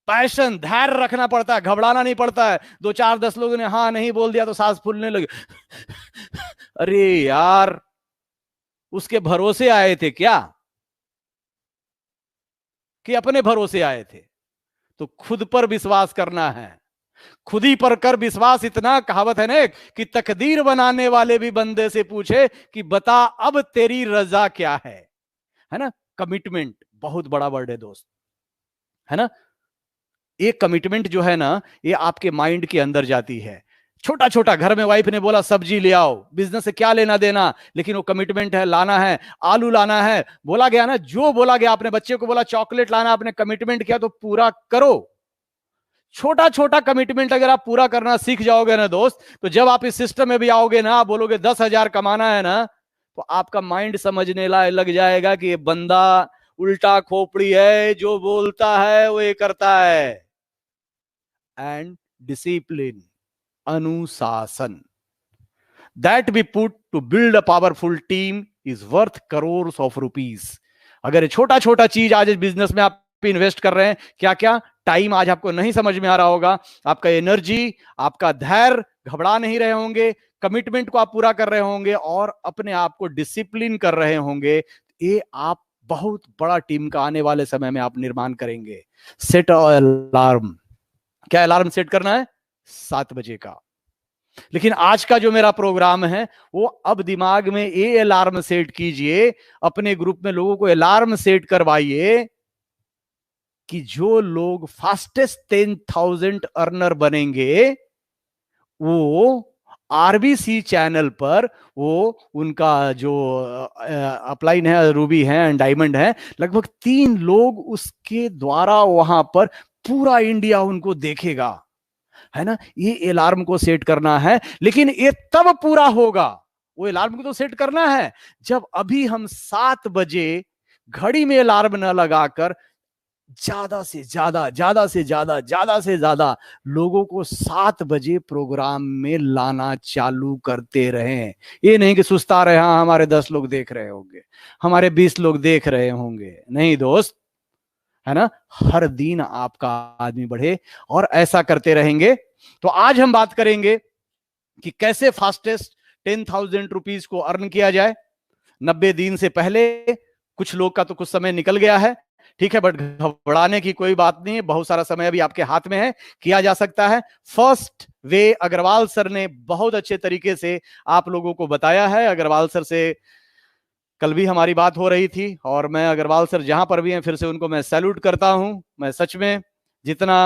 पैशन, धैर्य रखना पड़ता है, घबराना नहीं पड़ता है। 2 4 10 लोगों ने हाँ नहीं बोल दिया तो सांस फूलने लगे। अरे यार, उसके भरोसे आए थे क्या कि अपने भरोसे आए थे? तो खुद पर विश्वास करना है, खुद ही पर कर विश्वास। इतना कहावत है ना कि तकदीर बनाने वाले भी बंदे से पूछे कि बता अब तेरी रजा क्या है ना। कमिटमेंट बहुत बड़ा वर्ड है दोस्त, है ना। एक कमिटमेंट जो है ना, ये आपके माइंड के अंदर जाती है। छोटा छोटा, घर में वाइफ ने बोला सब्जी ले आओ, बिजनेस से क्या लेना देना, लेकिन वो कमिटमेंट है, लाना है, आलू लाना है, बोला गया ना, जो बोला गया। आपने बच्चे को बोला चॉकलेट लाना, आपने कमिटमेंट किया तो पूरा करो। छोटा छोटा कमिटमेंट अगर आप पूरा करना सीख जाओगे ना दोस्त, तो जब आप इस सिस्टम में भी आओगे ना, आप बोलोगे 10,000 कमाना है ना, तो आपका माइंड समझने लग जाएगा कि ये बंदा उल्टा खोपड़ी है, जो बोलता है वो ये करता है। एंड डिसिप्लिन, अनुशासन, that be put to build a powerful team is worth crore of rupees. अगर छोटा छोटा चीज आज बिजनेस में आप इन्वेस्ट कर रहे हैं, क्या क्या टाइम आज आपको नहीं समझ में आ रहा होगा, आपका एनर्जी, आपका धैर्य, घबरा नहीं रहे होंगे, कमिटमेंट को आप पूरा कर रहे होंगे और अपने आप को डिसिप्लिन कर रहे होंगे, ये आप बहुत बड़ा टीम का आने वाले समय में आप निर्माण करेंगे। सेट अलार्म, क्या अलार्म सेट करना है? 7 बजे का। लेकिन आज का जो मेरा प्रोग्राम है, वो अब दिमाग में ये अलार्म सेट कीजिए, अपने ग्रुप में लोगों को अलार्म सेट करवाइए कि जो लोग फास्टेस्ट 10,000 अर्नर बनेंगे, वो आरबीसी चैनल पर, वो उनका जो अपलाइन है, रूबी है एंड डायमंड है, लगभग 3 लोग उसके द्वारा वहां पर पूरा इंडिया उनको देखेगा, है ना। ये अलार्म को सेट करना है, लेकिन ये तब पूरा होगा, वो अलार्म को तो सेट करना है जब अभी हम 7 बजे घड़ी में अलार्म न लगाकर ज्यादा से ज्यादा, ज्यादा से ज्यादा, ज्यादा से ज्यादा लोगों को 7 बजे प्रोग्राम में लाना चालू करते रहें। ये नहीं कि सुस्ता रहे, हाँ हमारे 10 लोग देख रहे होंगे, हमारे 20 लोग देख रहे होंगे, नहीं दोस्त, है ना। हर दिन आपका आदमी बढ़े और ऐसा करते रहेंगे। तो आज हम बात करेंगे कि कैसे फास्टेस्ट 10,000 रुपीज को अर्न किया जाए 90 दिन से पहले। कुछ लोग का तो कुछ समय निकल गया है, ठीक है, बट घबराने की कोई बात नहीं है, बहुत सारा समय अभी आपके हाथ में है, किया जा सकता है। फर्स्ट वे अग्रवाल सर ने बहुत अच्छे तरीके से आप लोगों को बताया है। अग्रवाल सर से कल भी हमारी बात हो रही थी और मैं अग्रवाल सर जहां पर भी हैं फिर से उनको मैं सैल्यूट करता हूं। मैं सच में, जितना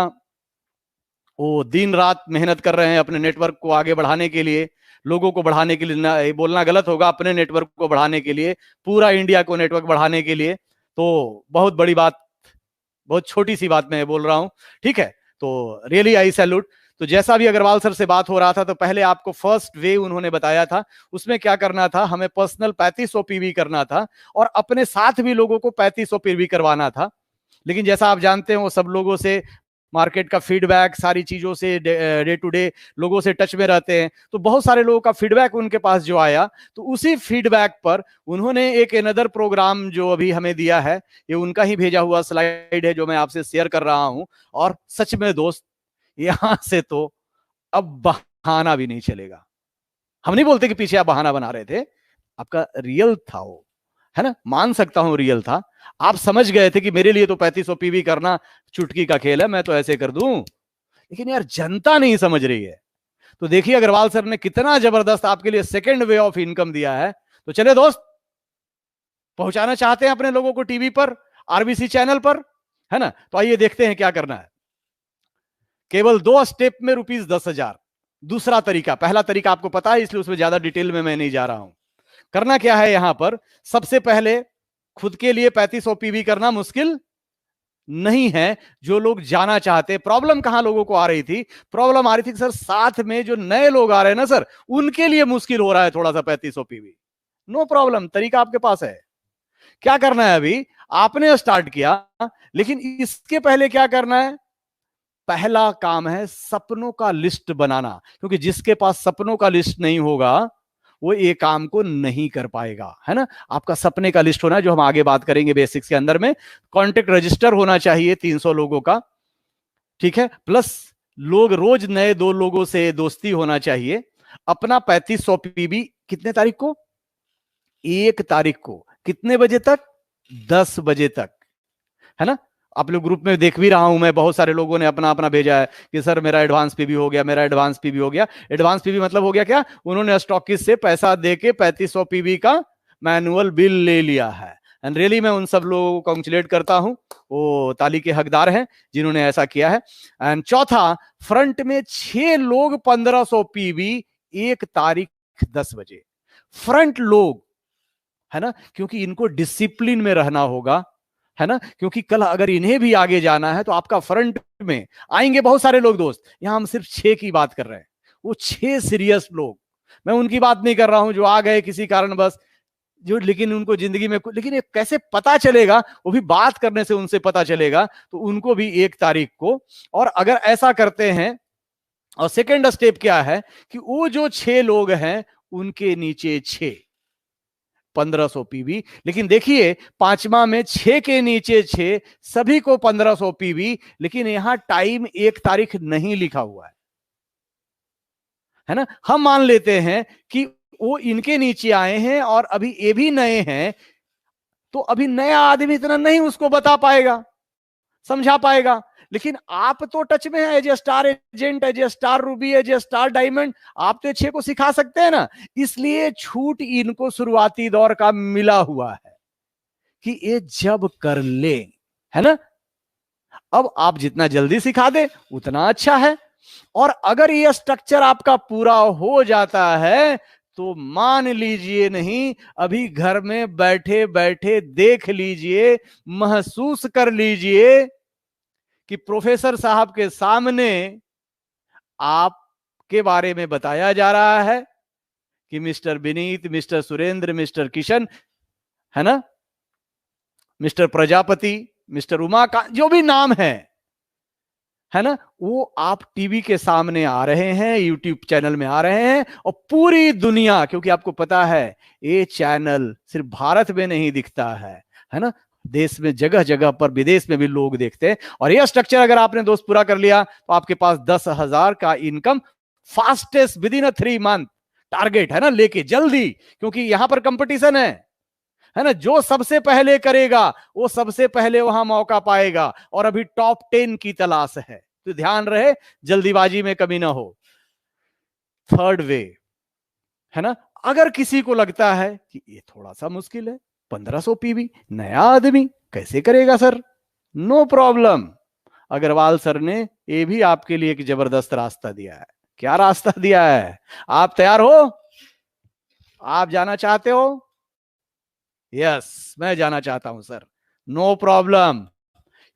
वो दिन रात मेहनत कर रहे हैं अपने नेटवर्क को आगे बढ़ाने के लिए, लोगों को बढ़ाने के लिए, ना ये बोलना गलत होगा, अपने नेटवर्क को बढ़ाने के लिए, पूरा इंडिया को नेटवर्क बढ़ाने के लिए, तो बहुत बड़ी बात, बहुत छोटी सी बात मैं बोल रहा हूं, ठीक है। तो रियली आई सैल्यूट। तो जैसा भी अग्रवाल सर से बात हो रहा था, तो पहले आपको फर्स्ट वे उन्होंने बताया था, उसमें क्या करना था, हमें पर्सनल 3500 पीवी करना था और अपने साथ भी लोगों को 3500 पीवी करवाना था। लेकिन जैसा आप जानते हैं, वो सब लोगों से मार्केट का फीडबैक, सारी चीजों से डे टू डे लोगों से टच में रहते हैं, तो बहुत सारे लोगों का फीडबैक उनके पास जो आया, तो उसी फीडबैक पर उन्होंने एक अनदर प्रोग्राम जो अभी हमें दिया है, ये उनका ही भेजा हुआ स्लाइड है जो मैं आपसे शेयर कर रहा हूं। और सच में दोस्त, यहां से तो अब बहाना भी नहीं चलेगा। हम नहीं बोलते कि पीछे आप बहाना बना रहे थे, आपका रियल था वो, है ना, मान सकता हूं रियल था। आप समझ गए थे कि मेरे लिए तो 3500 पीवी करना चुटकी का खेल है, मैं तो ऐसे कर दूं, लेकिन यार जनता नहीं समझ रही है। तो देखिए अग्रवाल सर ने कितना जबरदस्त आपके लिए सेकंड वे ऑफ इनकम दिया है। तो चले दोस्त, पहुंचाना चाहते हैं अपने लोगों को टीवी पर, आरबीसी चैनल पर, है ना। तो आइए देखते हैं क्या करना है। केवल 2 स्टेप में ₹10,000। दूसरा तरीका, पहला तरीका आपको पता है इसलिए उसमें ज्यादा डिटेल में मैं नहीं जा रहा हूं। करना क्या है यहां पर, सबसे पहले खुद के लिए 3500 पीवी करना मुश्किल नहीं है। जो लोग जाना चाहते, प्रॉब्लम कहां लोगों को आ रही थी, प्रॉब्लम आ रही थी सर साथ में जो नए लोग आ रहे हैं ना सर, उनके लिए मुश्किल हो रहा है थोड़ा सा 3500 पीवी। नो प्रॉब्लम, तरीका आपके पास है। क्या करना है, अभी आपने स्टार्ट किया, लेकिन इसके पहले क्या करना है, पहला काम है सपनों का लिस्ट बनाना, क्योंकि जिसके पास सपनों का लिस्ट नहीं होगा वो ये काम को नहीं कर पाएगा, है ना। आपका सपने का लिस्ट होना, जो हम आगे बात करेंगे बेसिक्स के अंदर में। कॉन्टेक्ट रजिस्टर होना चाहिए 300 लोगों का, ठीक है, प्लस लोग रोज नए 2 लोगों से दोस्ती होना चाहिए। अपना 3500 पीबी कितने तारीख को, 1 तारीख को, कितने बजे तक, 10 बजे तक, है ना। आप लोग ग्रुप में देख भी रहा हूं मैं, बहुत सारे लोगों ने अपना अपना भेजा है कि सर मेरा एडवांस पीबी हो गया, मेरा एडवांस पीबी हो गया। एडवांस पीबी मतलब हो गया क्या, उन्होंने स्टॉकिस्ट से पैसा देके 3500 पीबी का मैनुअल बिल ले लिया है। एंड रियली मैं उन सब लोगों को कांग्रेचुलेट करता हूं, वो ताली के हकदार हैं जिन्होंने ऐसा किया है। एंड चौथा, फ्रंट में 6 लोग 1500 पीबी 1 तारीख 10 बजे, फ्रंट लोग, है ना, क्योंकि इनको डिसिप्लिन में रहना होगा, है ना, क्योंकि कल अगर इन्हें भी आगे जाना है तो आपका फ्रंट में आएंगे बहुत सारे लोग दोस्त। यहां हम सिर्फ 6 की बात कर रहे हैं, वो 6 सीरियस लोग, मैं उनकी बात नहीं कर रहा हूं जो आ गए किसी कारण बस, जो लेकिन उनको जिंदगी में, लेकिन ये कैसे पता चलेगा, वो भी बात करने से उनसे पता चलेगा। तो उनको भी 1 तारीख को, और अगर ऐसा करते हैं, और सेकेंड स्टेप क्या है कि वो जो 6 लोग हैं उनके नीचे 6, 1500 पीवी। लेकिन देखिए पांचवा में 6 के नीचे 6, सभी को 1500 पीवी, लेकिन यहां टाइम 1 तारीख नहीं लिखा हुआ है ना। हम मान लेते हैं कि वो इनके नीचे आए हैं और अभी ये भी नए हैं, तो अभी नया आदमी इतना नहीं उसको बता पाएगा, समझा पाएगा। लेकिन आप तो टच में है, as a star agent, as a star ruby, as a star diamond, आप तो 6 को सिखा सकते हैं ना। इसलिए छूट इनको शुरुआती दौर का मिला हुआ है कि ये जब कर ले, है ना। अब आप जितना जल्दी सिखा दे उतना अच्छा है। और अगर ये स्ट्रक्चर आपका पूरा हो जाता है तो मान लीजिए नहीं, अभी घर में बैठे बैठे देख लीजिए, महसूस कर लीजिए कि प्रोफेसर साहब के सामने आपके बारे में बताया जा रहा है कि mister Vineet, mister Surendra, mister Kishan, है ना, मिस्टर प्रजापति, मिस्टर उमाकांत, जो भी नाम है ना, वो आप टीवी के सामने आ रहे हैं, यूट्यूब चैनल में आ रहे हैं, और पूरी दुनिया, क्योंकि आपको पता है ये चैनल सिर्फ भारत में नहीं दिखता है ना, देश में जगह जगह पर, विदेश में भी लोग देखते हैं। और यह स्ट्रक्चर अगर आपने दोस्त पूरा कर लिया तो आपके पास 10,000 का income fastest with in 3 month target, है ना, लेके जल्दी, क्योंकि यहां पर कंपटीशन है ना। जो सबसे पहले करेगा वो सबसे पहले वहां मौका पाएगा, और अभी टॉप 10 की तलाश है, तो ध्यान रहे, जल्दीबाजी में कमी ना हो। थर्ड वे, है ना, अगर किसी को लगता है कि ये थोड़ा सा मुश्किल है, 1500 पीवी, नया आदमी कैसे करेगा sir, no problem, Agarwal sir ने ये भी आपके लिए एक जबरदस्त रास्ता दिया है। क्या रास्ता दिया है, आप तैयार हो, आप जाना चाहते हो, यस मैं जाना चाहता हूं sir, no problem,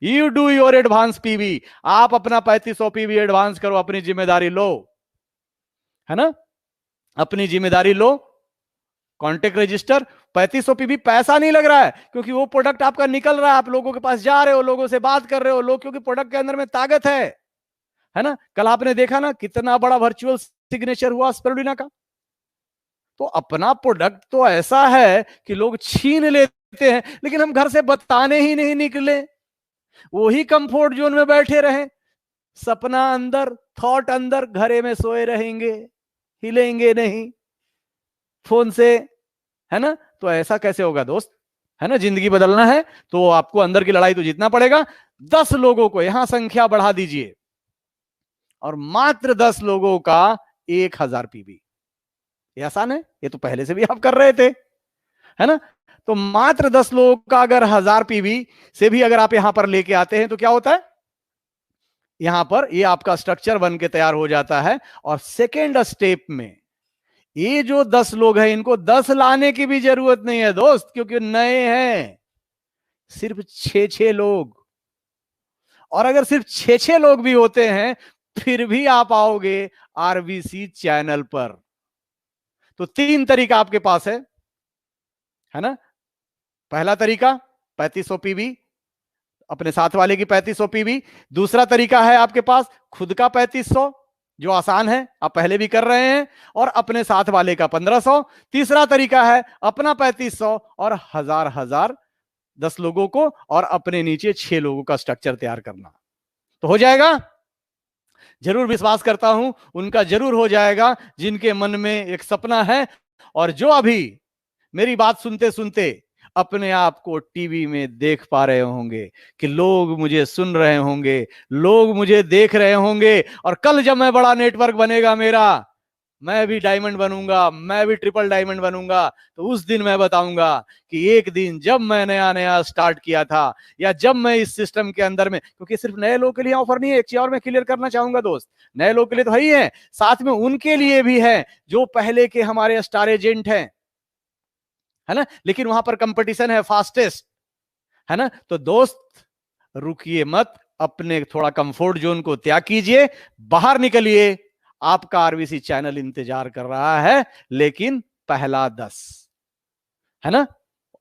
you do your advance PV, आप अपना 3500 पीवी एडवांस करो, अपनी जिम्मेदारी लो, है ना, अपनी जिम्मेदारी लो। कॉन्टेक्ट रजिस्टर 3500 पीवी, पैसा नहीं लग रहा है, क्योंकि वो प्रोडक्ट आपका निकल रहा है, आप लोगों के पास जा रहे हो, लोगों से बात कर रहे हो, लोग, क्योंकि प्रोडक्ट के अंदर में ताकत है ना। कल आपने देखा ना कितना बड़ा वर्चुअल सिग्नेचर हुआ स्पिरुलिना का। तो अपना प्रोडक्ट तो ऐसा है कि लोग छीन लेते हैं, लेकिन हम घर से बताने ही नहीं निकले, वही कंफर्ट जोन में बैठे रहे, सपना अंदर, थॉट अंदर, घरे में सोए रहेंगे, हिलेंगे नहीं फोन से, है ना। तो ऐसा कैसे होगा दोस्त, है ना। जिंदगी बदलना है तो आपको अंदर की लड़ाई तो जीतना पड़ेगा। 10 लोगों को यहां संख्या बढ़ा दीजिए, और मात्र 10 लोगों का 1000 पीवी, ये आसान है, ये तो पहले से भी आप कर रहे थे, है ना। तो मात्र 10 लोगों का अगर 1000 पीवी से भी अगर आप यहां पर लेके आते हैं तो क्या होता है, यहां पर ये आपका स्ट्रक्चर बन के तैयार हो जाता है। और सेकेंड स्टेप में ये जो 10 लोग हैं, इनको 10 लाने की भी जरूरत नहीं है दोस्त, क्योंकि नए हैं। सिर्फ 6 लोग, और अगर सिर्फ 6 लोग भी होते हैं फिर भी आप आओगे आरबीसी चैनल पर। तो 3 तरीका आपके पास है ना। पहला तरीका 3500 पीवी, अपने साथ वाले की 3500 पीवी। दूसरा तरीका है आपके पास खुद का 3500, जो आसान है, आप पहले भी कर रहे हैं, और अपने साथ वाले का 1500। तीसरा तरीका है अपना 3500 और हजार हजार 10 लोगों को और अपने नीचे 6 लोगों का स्ट्रक्चर तैयार करना। तो हो जाएगा? जरूर विश्वास करता हूं उनका जरूर हो जाएगा, जिनके मन में एक सपना है और जो अभी मेरी बात सुनते सुनते अपने आप को टीवी में देख पा रहे होंगे कि लोग मुझे सुन रहे होंगे, लोग मुझे देख रहे होंगे, और कल जब मैं बड़ा नेटवर्क बनेगा मेरा, मैं भी डायमंड बनूंगा, मैं भी ट्रिपल डायमंड बनूंगा, तो उस दिन मैं बताऊंगा कि एक दिन जब मैं नया नया स्टार्ट किया था, या जब मैं इस सिस्टम के अंदर में, क्योंकि सिर्फ नए लोगों के लिए ऑफर नहीं है, एक चीज और मैं क्लियर करना चाहूंगा दोस्त, नए लोगों के लिए तो है ही है, साथ में उनके लिए भी है जो पहले के हमारे स्टार एजेंट हैं, है ना। लेकिन वहां पर कंपटीशन है फास्टेस्ट, है ना। तो दोस्त रुकिए मत, अपने थोड़ा कंफर्ट जोन को त्याग कीजिए, बाहर निकलिए, आपका आरबीसी चैनल इंतजार कर रहा है। लेकिन पहला 10, है ना,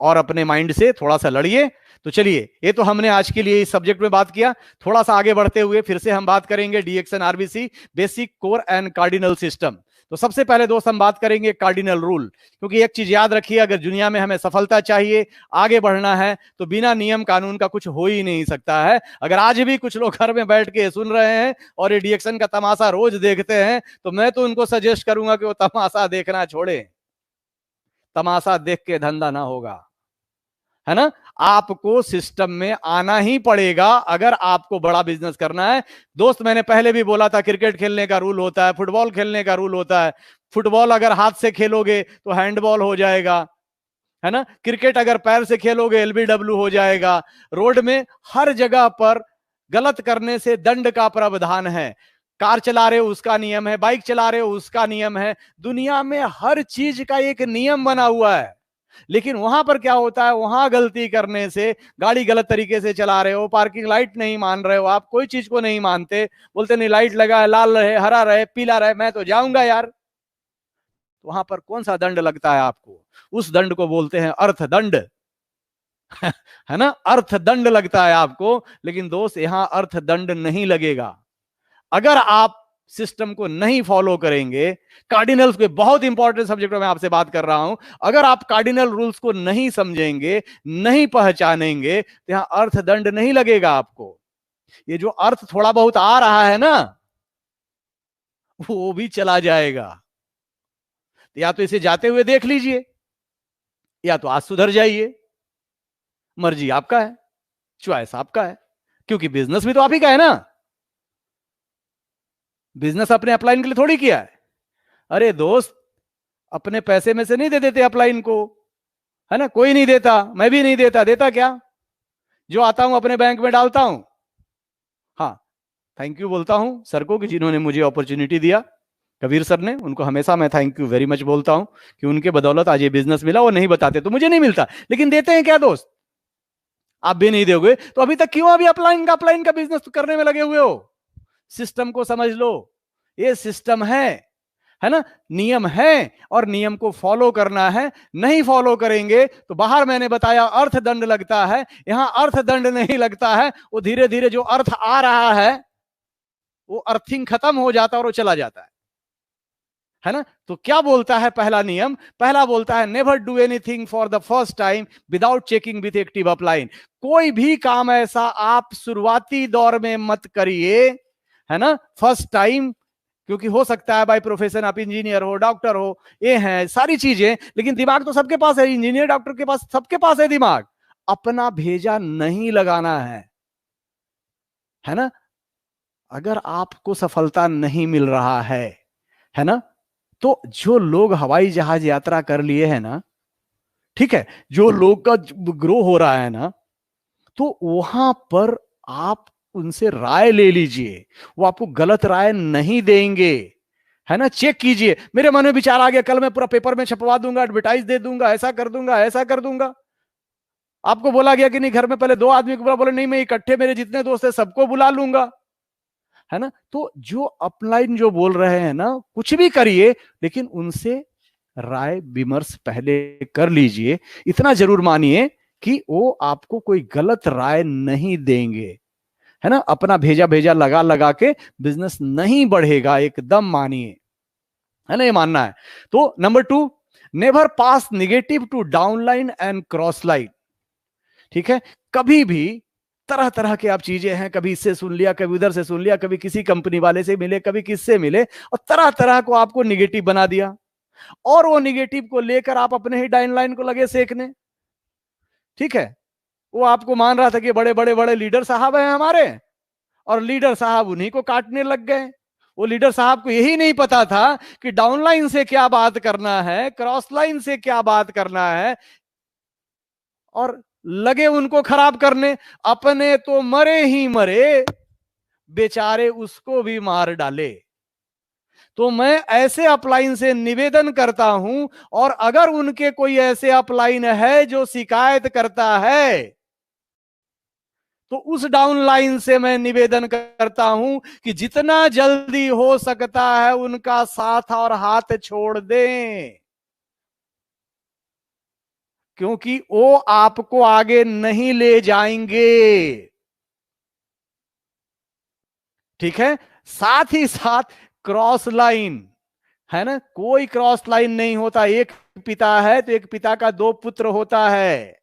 और अपने माइंड से थोड़ा सा लड़िए। तो चलिए, ये तो हमने आज के लिए इस सब्जेक्ट में बात किया। थोड़ा सा आगे बढ़ते हुए फिर से हम बात करेंगे DXN RBC basic core and cardinal system. तो सबसे पहले दोस्त हम बात करेंगे कार्डिनल रूल, क्योंकि एक चीज याद रखिए, अगर दुनिया में हमें सफलता चाहिए, आगे बढ़ना है, तो बिना नियम कानून का कुछ हो ही नहीं सकता है। अगर आज भी कुछ लोग घर में बैठ के सुन रहे हैं और ये डीएक्सन का तमाशा रोज देखते हैं, तो मैं तो उनको सजेस्ट करूंगा कि वो तमाशा देखना छोड़े। तमाशा देख के धंधा ना होगा, है ना। आपको सिस्टम में आना ही पड़ेगा अगर आपको बड़ा बिजनेस करना है। दोस्त मैंने पहले भी बोला था, क्रिकेट खेलने का रूल होता है, फुटबॉल खेलने का रूल होता है। फुटबॉल अगर हाथ से खेलोगे तो हैंडबॉल हो जाएगा, है ना। क्रिकेट अगर पैर से खेलोगे एलबीडब्ल्यू हो जाएगा। रोड में हर जगह पर गलत करने से दंड का प्रावधान है। कार चला रहे हो उसका नियम है, बाइक चला रहे हो उसका नियम है। दुनिया में हर चीज का एक नियम बना हुआ है। लेकिन वहां पर क्या होता है, वहां गलती करने से, गाड़ी गलत तरीके से चला रहे हो, पार्किंग लाइट नहीं मान रहे हो, आप कोई चीज को नहीं मानते, बोलते नहीं लाइट लगा है, लाल रहे, हरा रहे, पीला रहे, मैं तो जाऊंगा यार। वहां पर कौन सा दंड लगता है आपको? उस दंड को बोलते हैं अर्थदंड, है ना। अर्थदंड लगता है आपको। लेकिन दोस्त यहां अर्थदंड नहीं लगेगा अगर आप सिस्टम को नहीं फॉलो करेंगे। कार्डिनल्स के बहुत इंपॉर्टेंट सब्जेक्ट में आपसे बात कर रहा हूं। अगर आप कार्डिनल रूल्स को नहीं समझेंगे, नहीं पहचानेंगे, तो यहां अर्थदंड नहीं लगेगा आपको। ये जो अर्थ थोड़ा बहुत आ रहा है ना, वो भी चला जाएगा। या तो इसे जाते हुए देख लीजिए, या तो आज सुधर जाइए। मर्जी आपका है, चॉइस आपका है, क्योंकि बिजनेस भी तो आप ही का है ना। बिजनेस अपने अपलाइन के लिए थोड़ी किया है। अरे दोस्त, अपने पैसे में से नहीं दे देते अपलाइन को, है ना। कोई नहीं देता, मैं भी नहीं देता। देता क्या, जो आता हूं अपने बैंक में डालता हूं। हाँ, थैंक यू बोलता हूं सर को कि जिन्होंने मुझे अपॉर्चुनिटी दिया, कबीर सर ने, उनको हमेशा मैं थैंक यू वेरी मच बोलता हूं कि उनके बदौलत आज ये बिजनेस मिला। वो नहीं बताते तो मुझे नहीं मिलता। लेकिन देते हैं क्या दोस्त? आप भी नहीं दोगे तो अभी तक क्यों अभी अपलाइन का बिजनेस करने में लगे हुए हो? सिस्टम को समझ लो, ये सिस्टम है ना, नियम है, और नियम को फॉलो करना है। नहीं फॉलो करेंगे तो बाहर मैंने बताया अर्थदंड लगता है, यहां अर्थदंड नहीं लगता है। वो धीरे धीरे जो अर्थ आ रहा है वो अर्थिंग खत्म हो जाता है और वो चला जाता है ना। तो क्या बोलता है पहला नियम? पहला बोलता है never do anything for the first time without checking with active upline. कोई भी काम ऐसा आप शुरुआती दौर में मत करिए, है ना, फर्स्ट टाइम। क्योंकि हो सकता है बाय प्रोफेशन आप इंजीनियर हो, डॉक्टर हो, ये है सारी चीजें, लेकिन दिमाग तो सबके पास है, इंजीनियर डॉक्टर के पास, सबके पास है दिमाग। अपना भेजा नहीं लगाना है ना। अगर आपको सफलता नहीं मिल रहा है ना, तो जो लोग हवाई जहाज यात्रा कर लिए हैं ना, ठीक है, जो लोग का ग्रो हो रहा है ना, तो वहां पर आप उनसे राय ले लीजिए, वो आपको गलत राय नहीं देंगे, है ना। चेक कीजिए, मेरे मन में विचार आ गया, कल मैं पूरा पेपर में छपवा दूंगा, एडवर्टाइज दे दूंगा, ऐसा कर दूंगा, ऐसा कर दूंगा। आपको बोला गया कि नहीं, घर में पहले 2 आदमी को बोले नहीं, मैं इकट्ठे मेरे जितने दोस्त है सबको बुला लूंगा, है ना। तो जो अपलाइन जो बोल रहे हैं ना, कुछ भी करिए, लेकिन उनसे राय विमर्श पहले कर लीजिए। इतना जरूर मानिए कि वो आपको कोई गलत राय नहीं देंगे, है ना। अपना भेजा भेजा लगा लगा के बिजनेस नहीं बढ़ेगा, एकदम मानिए, है ना, ये मानना है। तो number 2, never pass negative to downline and cross line. ठीक है, कभी भी तरह तरह के आप चीजें हैं, कभी इससे सुन लिया, कभी उधर से सुन लिया, कभी किसी कंपनी वाले से मिले, कभी किससे मिले, और तरह तरह को आपको निगेटिव बना दिया, और वो निगेटिव को लेकर आप अपने ही डाउनलाइन को लगे सेकने। ठीक है, वो आपको मान रहा था कि बड़े बड़े बड़े लीडर साहब हैं हमारे, और लीडर साहब उन्हीं को काटने लग गए। वो लीडर साहब को यही नहीं पता था कि डाउनलाइन से क्या बात करना है, क्रॉस लाइन से क्या बात करना है, और लगे उनको खराब करने। अपने तो मरे ही मरे, बेचारे उसको भी मार डाले। तो मैं ऐसे अपलाइन से निवेदन करता हूं, और अगर उनके कोई ऐसे अपलाइन है जो शिकायत करता है, तो उस डाउनलाइन से मैं निवेदन करता हूं कि जितना जल्दी हो सकता है उनका साथ और हाथ छोड़ दें, क्योंकि वो आपको आगे नहीं ले जाएंगे। ठीक है, साथ ही साथ क्रॉस लाइन, है ना, कोई क्रॉस लाइन नहीं होता। एक पिता है तो एक पिता का 2 पुत्र होता है।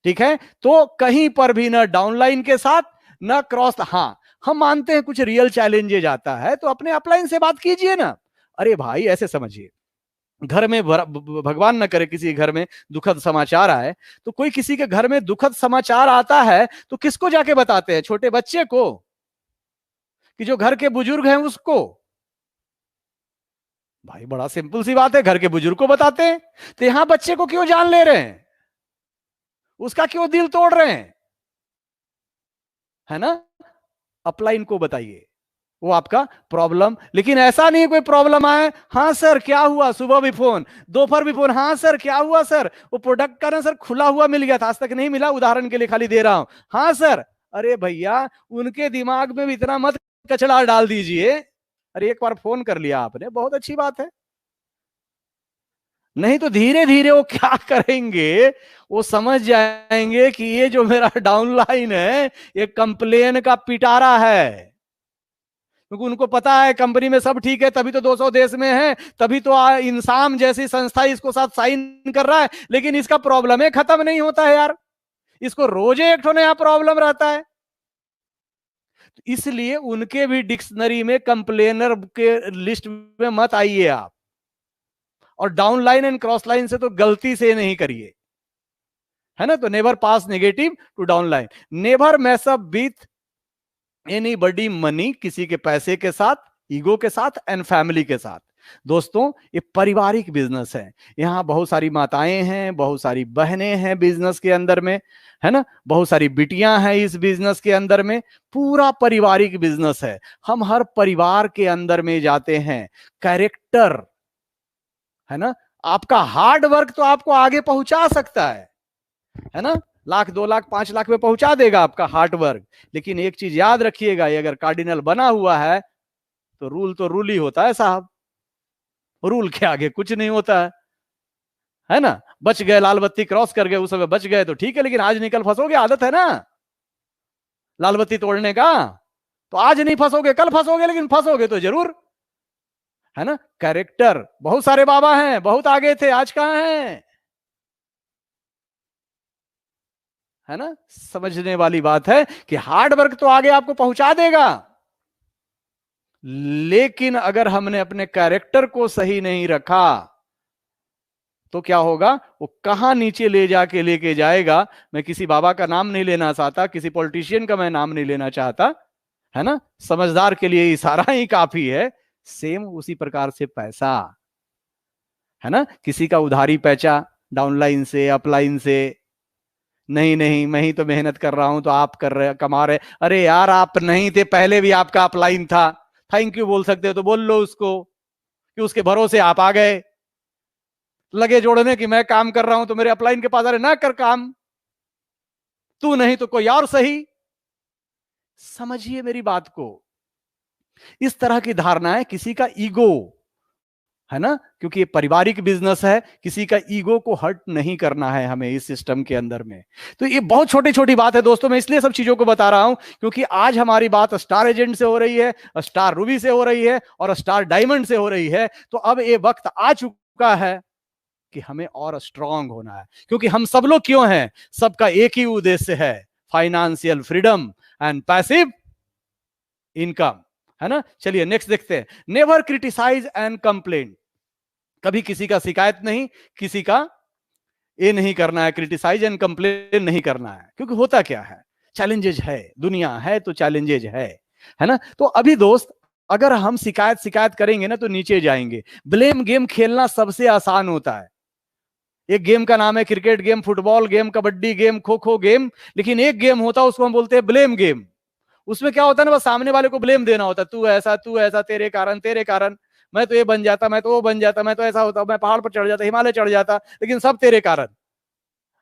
ठीक है, तो कहीं पर भी ना डाउनलाइन के साथ ना क्रॉस। हाँ, हम मानते हैं कुछ रियल चैलेंजेज आता है तो अपने अपलाइन से बात कीजिए ना। अरे भाई, ऐसे समझिए, घर में भगवान न करे किसी घर में दुखद समाचार आए, तो कोई किसी के घर में दुखद समाचार आता है तो किसको जाके बताते हैं? छोटे बच्चे को, कि जो घर के बुजुर्ग हैं उसको? भाई बड़ा सिंपल सी बात है, घर के बुजुर्ग को बताते हैं। तो यहां बच्चे को क्यों जान ले रहे हैं, उसका क्यों दिल तोड़ रहे हैं, है ना। अपलाइन को बताइए, वो आपका प्रॉब्लम। लेकिन ऐसा नहीं कोई प्रॉब्लम आए, हाँ सर क्या हुआ, सुबह भी फोन, दोपहर भी फोन, हाँ सर क्या हुआ सर, वो प्रोडक्ट का ना सर खुला हुआ मिल गया था, आज तक नहीं मिला, उदाहरण के लिए खाली दे रहा हूं, हाँ सर। अरे भैया, उनके दिमाग में भी इतना मत कचड़ा डाल दीजिए। अरे एक बार फोन कर लिया आपने, बहुत अच्छी बात है, नहीं तो धीरे धीरे वो क्या करेंगे, वो समझ जाएंगे कि ये जो मेरा डाउनलाइन है ये कंप्लेन का पिटारा है। क्योंकि उनको पता है कंपनी में सब ठीक है, तभी तो 200 देश में है, तभी तो इंसान जैसी संस्था इसको साथ साइन कर रहा है, लेकिन इसका प्रॉब्लम है खत्म नहीं होता है यार, इसको रोज एक ठो नया प्रॉब्लम रहता है। तो इसलिए उनके भी डिक्शनरी में कंप्लेनर के लिस्ट में मत आइए आप, और down line and cross line से तो गलती से नहीं करिए, है ना। तो never pass negative to down line, never mess up with anybody money, किसी के पैसे के साथ, ईगो के साथ, एंड फैमिली के साथ। दोस्तों, ये पारिवारिक बिजनेस है, यहां बहुत सारी माताएं हैं, बहुत सारी बहनें हैं बिजनेस के अंदर में, है ना, बहुत सारी बिटियां हैं इस बिजनेस के अंदर में, पूरा पारिवारिक बिजनेस है। हम हर परिवार के अंदर में जाते हैं, कैरेक्टर, है ना, आपका हार्ड वर्क तो आपको आगे पहुंचा सकता है ना, 1 लाख 2 लाख 5 लाख में पहुंचा देगा आपका हार्ड वर्क। लेकिन एक चीज याद रखिएगा, ये अगर कार्डिनल बना हुआ है तो रूल ही होता है साहब, रूल के आगे कुछ नहीं होता है ना। बच गए, लाल बत्ती क्रॉस कर गए, उस समय बच गए तो ठीक है, लेकिन आज निकल फंसोगे, आदत है ना लाल बत्ती तोड़ने का, तो आज नहीं फंसोगे कल फंसोगे, लेकिन फंसोगे तो जरूर, है ना। कैरेक्टर, बहुत सारे बाबा हैं, बहुत आगे थे, आज कहां हैं, है ना। समझने वाली बात है कि हार्ड वर्क तो आगे आपको पहुंचा देगा, लेकिन अगर हमने अपने कैरेक्टर को सही नहीं रखा तो क्या होगा, वो कहां नीचे ले जाके लेके जाएगा। मैं किसी बाबा का नाम नहीं लेना चाहता, किसी पॉलिटिशियन का मैं नाम नहीं लेना चाहता, है ना। समझदार के लिए इशारा ही काफी है। सेम उसी प्रकार से पैसा, है ना, किसी का उधारी पैसा डाउनलाइन से, अपलाइन से, नहीं नहीं, मैं ही तो मेहनत कर रहा हूं, तो आप कर रहे कमा रहे। अरे यार, आप नहीं थे पहले भी, आपका अपलाइन था। थैंक यू बोल सकते हो तो बोल लो उसको, कि उसके भरोसे आप आ गए। लगे जोड़ने की मैं काम कर रहा हूं तो मेरे अपलाइन के पास, अरे ना कर काम, तू नहीं तो कोई और सही। समझिए मेरी बात को। इस तरह की धारणा है, किसी का ईगो है ना, क्योंकि ये पारिवारिक बिजनेस है, किसी का ईगो को हर्ट नहीं करना है हमें इस सिस्टम के अंदर में। तो ये बहुत छोटी छोटी बात है दोस्तों, मैं इसलिए सब चीजों को बता रहा हूं क्योंकि आज हमारी बात स्टार एजेंट से हो रही है, स्टार रूबी से हो रही है और स्टार डायमंड से हो रही है। तो अब ये वक्त आ चुका है कि हमें और स्ट्रांग होना है, क्योंकि हम सब लोग क्यों हैं, सबका एक ही उद्देश्य है, financial freedom and passive income, है ना। चलिए नेक्स्ट देखते हैं। Never criticise and complain. कभी किसी का शिकायत नहीं, किसी का ये नहीं करना है, क्रिटिसाइज एंड कंप्लेन नहीं करना है, क्योंकि होता क्या है, चैलेंजेज है, दुनिया है तो चैलेंजेज है ना। तो अभी दोस्त, अगर हम शिकायत शिकायत करेंगे ना तो नीचे जाएंगे। ब्लेम गेम खेलना सबसे आसान होता है। एक गेम का नाम है cricket game, football game, kabaddi game, kho kho game, लेकिन एक गेम होता है उसको हम बोलते हैं ब्लेम गेम। उसमें क्या होता है ना, बस सामने वाले को ब्लेम देना होता है, तू ऐसा, तेरे कारण मैं तो ये बन जाता, मैं तो वो बन जाता, मैं तो ऐसा होता, मैं पहाड़ पर चढ़ जाता, हिमालय चढ़ जाता, लेकिन सब तेरे कारण,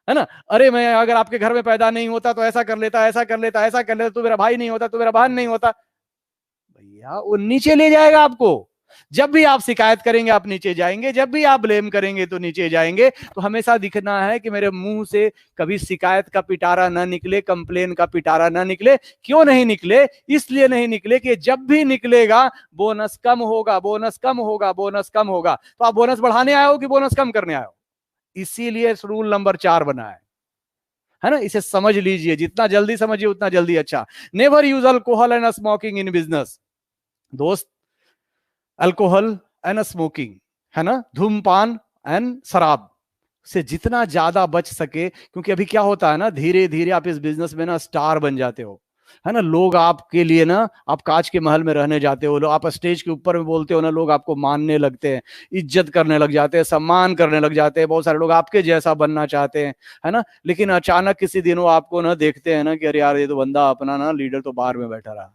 है ना। अरे मैं अगर आपके घर में पैदा नहीं होता तो ऐसा कर लेता, ऐसा कर लेता, ऐसा कर लेता, तू मेरा भाई नहीं होता, तू मेरा बहन नहीं होता। भैया वो नीचे ले जाएगा आपको। जब भी आप शिकायत करेंगे आप नीचे जाएंगे, जब भी आप ब्लेम करेंगे तो नीचे जाएंगे। तो हमेशा दिखना है कि मेरे मुंह से कभी शिकायत का पिटारा ना निकले, कंप्लेन का पिटारा ना निकले। क्यों नहीं निकले? इसलिए नहीं निकले कि जब भी निकलेगा बोनस कम होगा, बोनस कम होगा, बोनस कम होगा। तो आप बोनस बढ़ाने आए हो कि बोनस कम करने आए हो? इसीलिए रूल नंबर 4 बना है ना। इसे समझ लीजिए, जितना जल्दी समझिए उतना जल्दी अच्छा। Never use alcohol and smoking in business. दोस्त, अल्कोहल एंड स्मोकिंग, है ना, धूमपान एंड शराब से जितना ज्यादा बच सके, क्योंकि अभी क्या होता है ना, धीरे धीरे आप इस बिजनेस में ना स्टार बन जाते हो, है ना। लोग आपके लिए ना, आप कांच के महल में रहने जाते हो, आप स्टेज के ऊपर में बोलते हो ना, लोग आपको मानने लगते हैं, इज्जत करने लग जाते हैं, सम्मान करने लग जाते हैं, बहुत सारे लोग आपके जैसा बनना चाहते हैं, है ना। लेकिन अचानक किसी दिन वो आपको ना देखते हैं ना कि अरे यार, ये तो बंदा अपना ना लीडर तो बाहर में बैठा रहा,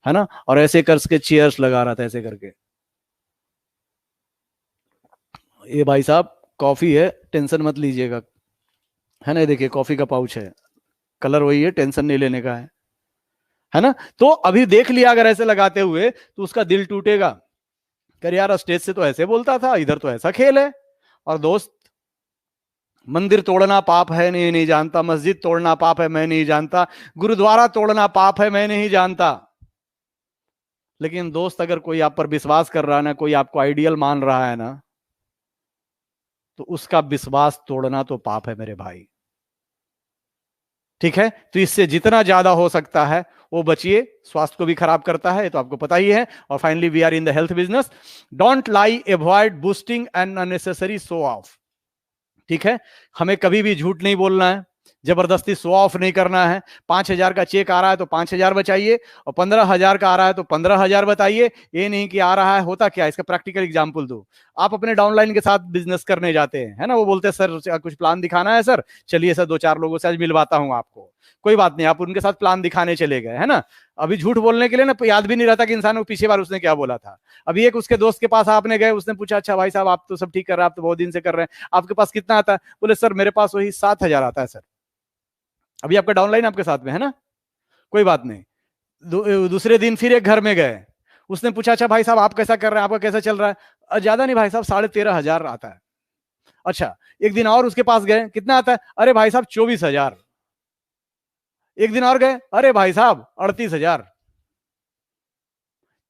है ना, और ऐसे करके चेयर्स लगा रहा था, ऐसे करके। ये भाई साहब कॉफी है, टेंशन मत लीजिएगा, है ना। ये देखिए कॉफी का पाउच है, कलर वही है, टेंशन नहीं लेने का है ना। तो अभी देख लिया अगर ऐसे लगाते हुए तो उसका दिल टूटेगा, कर यार स्टेज से तो ऐसे बोलता था, इधर तो ऐसा खेल है। और दोस्त, मंदिर तोड़ना पाप है, नहीं नहीं जानता, मस्जिद तोड़ना पाप है, मैं नहीं जानता, गुरुद्वारा तोड़ना पाप है, मैं नहीं जानता। लेकिन दोस्त, अगर कोई आप पर विश्वास कर रहा है ना, कोई आपको आइडियल मान रहा है ना, तो उसका विश्वास तोड़ना तो पाप है मेरे भाई। ठीक है, तो इससे जितना ज्यादा हो सकता है वो बचिए, स्वास्थ्य को भी खराब करता है, तो आपको पता ही है। और finally, we are in the health business. Don't lie, avoid boosting and unnecessary show off. ठीक है, हमें कभी भी झूठ नहीं बोलना है, जबरदस्ती शो ऑफ नहीं करना है। 5,000 का चेक आ रहा है तो 5,000 बचाइए, और 15,000 का आ रहा है तो 15,000 बताइए। ये नहीं कि आ रहा है, होता क्या, इसका प्रैक्टिकल एग्जांपल दो। आप अपने डाउनलाइन के साथ बिजनेस करने जाते हैं, है ना, वो बोलते हैं सर कुछ प्लान दिखाना है सर, चलिए सर 2-4 लोगों से आज मिलवाता हूं आपको। कोई बात नहीं, आप उनके साथ प्लान दिखाने चले गए, है ना। अभी झूठ बोलने के लिए ना याद भी नहीं रहता कि इंसान को पिछली बार उसने क्या बोला था। अभी एक उसके दोस्त के पास आपने गए, उसने पूछा अच्छा भाई साहब आप तो सब ठीक कर रहे हैं, आप तो बहुत दिन से कर रहे हैं, आपके पास कितना आता है? बोले सर मेरे पास वही 7,000 आता है सर। अभी आपका डाउनलाइन आपके साथ में है ना, कोई बात नहीं। दूसरे दिन फिर एक घर में गए, उसने पूछा अच्छा भाई साहब आप कैसा कर रहे हैं, आपका कैसा चल रहा है? ज्यादा नहीं भाई साहब, 13,500 आता है। अच्छा, एक दिन और उसके पास गए, कितना आता है? अरे भाई साहब 24,000। एक दिन और गए, अरे भाई साहब 38,000।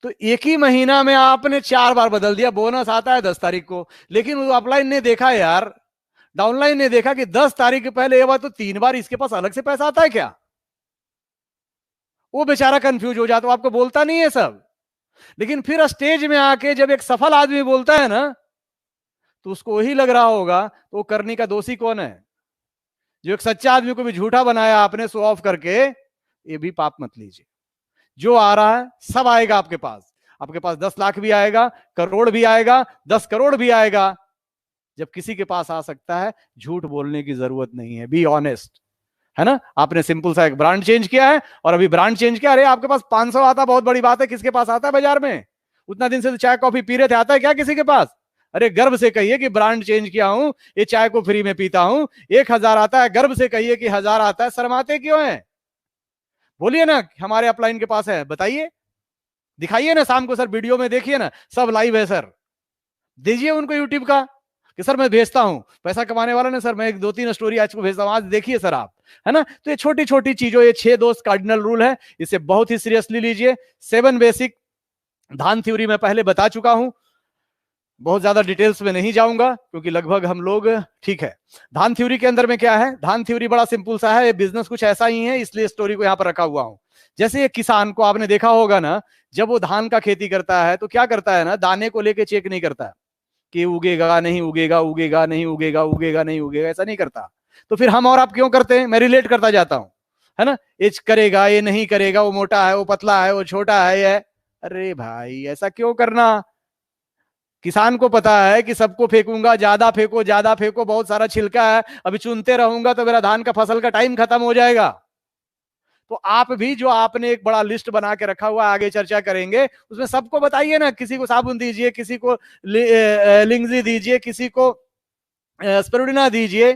तो एक ही महीना में आपने 4 बार बदल दिया। बोनस आता है 10 तारीख को, लेकिन वो अपलाइन ने देखा यार, डाउनलाइन ने देखा कि 10 तारीख के पहले ये बात, तो 3 बार इसके पास अलग से पैसा आता है क्या? वो बेचारा कंफ्यूज हो जाता, वो आपको बोलता नहीं है सब। लेकिन फिर स्टेज में आके जब एक सफल आदमी बोलता है ना, तो उसको वही लग रहा होगा, तो वो करने का दोषी कौन है? जो एक सच्चा आदमी को भी झूठा बनाया आपने शो ऑफ करके। ये भी पाप मत लीजिए। जो आ रहा है सब आएगा आपके पास। आपके पास 10 लाख भी आएगा, करोड़ भी आएगा, 10 करोड़ भी आएगा। जब किसी के पास आ सकता है, झूठ बोलने की जरूरत नहीं है, बी ऑनेस्ट, है ना। आपने सिंपल सा एक ब्रांड चेंज किया है, और अभी ब्रांड चेंज किया, अरे आपके पास 500 आता, बहुत बड़ी बात है, किसके पास आता है बाजार में? उतना दिन से तो चाय कॉफी पी रहे थे, आता है क्या किसी के पास? अरे गर्व से कहिए कि ब्रांड चेंज किया हूं, ये चाय को फ्री में पीता हूं, 1000 आता है, गर्व से कहिए कि 1000 आता है। शर्माते क्यों हैं? बोलिए ना हमारे अपलाइन के पास है, बताइए, दिखाइए ना शाम को सर, वीडियो में देखिए ना, सब लाइव है सर, दीजिए उनको यूट्यूब का कि सर मैं भेजता हूं, पैसा कमाने वाला ना सर, मैं एक 2-3 स्टोरी आज को भेजता हूं, आज देखिए सर आप, है ना। तो ये छोटी छोटी चीजों, ये 6 दोस्त कार्डिनल रूल है, इसे बहुत ही सीरियसली लीजिए। 7 बेसिक धान थ्योरी मैं पहले बता चुका हूं, बहुत ज्यादा डिटेल्स में नहीं जाऊंगा क्योंकि लगभग हम लोग ठीक है। धान थ्योरी के अंदर में क्या है, धान थ्योरी बड़ा सिंपल सा है, बिजनेस कुछ ऐसा ही है, इसलिए स्टोरी को यहां पर रखा हुआ हूं। जैसे एक किसान को आपने देखा होगा ना, जब वो धान का खेती करता है तो क्या करता है ना, दाने को लेके चेक नहीं करता कि उगेगा नहीं उगेगा, उगेगा नहीं उगेगा, उगेगा नहीं उगेगा, ऐसा नहीं करता। तो फिर हम और आप क्यों करते हैं? मैं रिलेट करता जाता हूं, है ना। ये करेगा, ये नहीं करेगा, वो मोटा है, वो पतला है, वो छोटा है, ये, अरे भाई ऐसा क्यों करना? किसान को पता है कि सबको फेंकूंगा, ज्यादा फेंको ज्यादा फेंको, बहुत सारा छिलका है, अभी चुनते रहूंगा तो मेरा धान का फसल का टाइम खत्म हो जाएगा। तो आप भी जो आपने एक बड़ा लिस्ट बना के रखा हुआ, आगे चर्चा करेंगे, उसमें सबको बताइए ना, किसी को साबुन दीजिए, किसी को लिंगजी दीजिए, किसी को स्पिरुलिना दीजिए,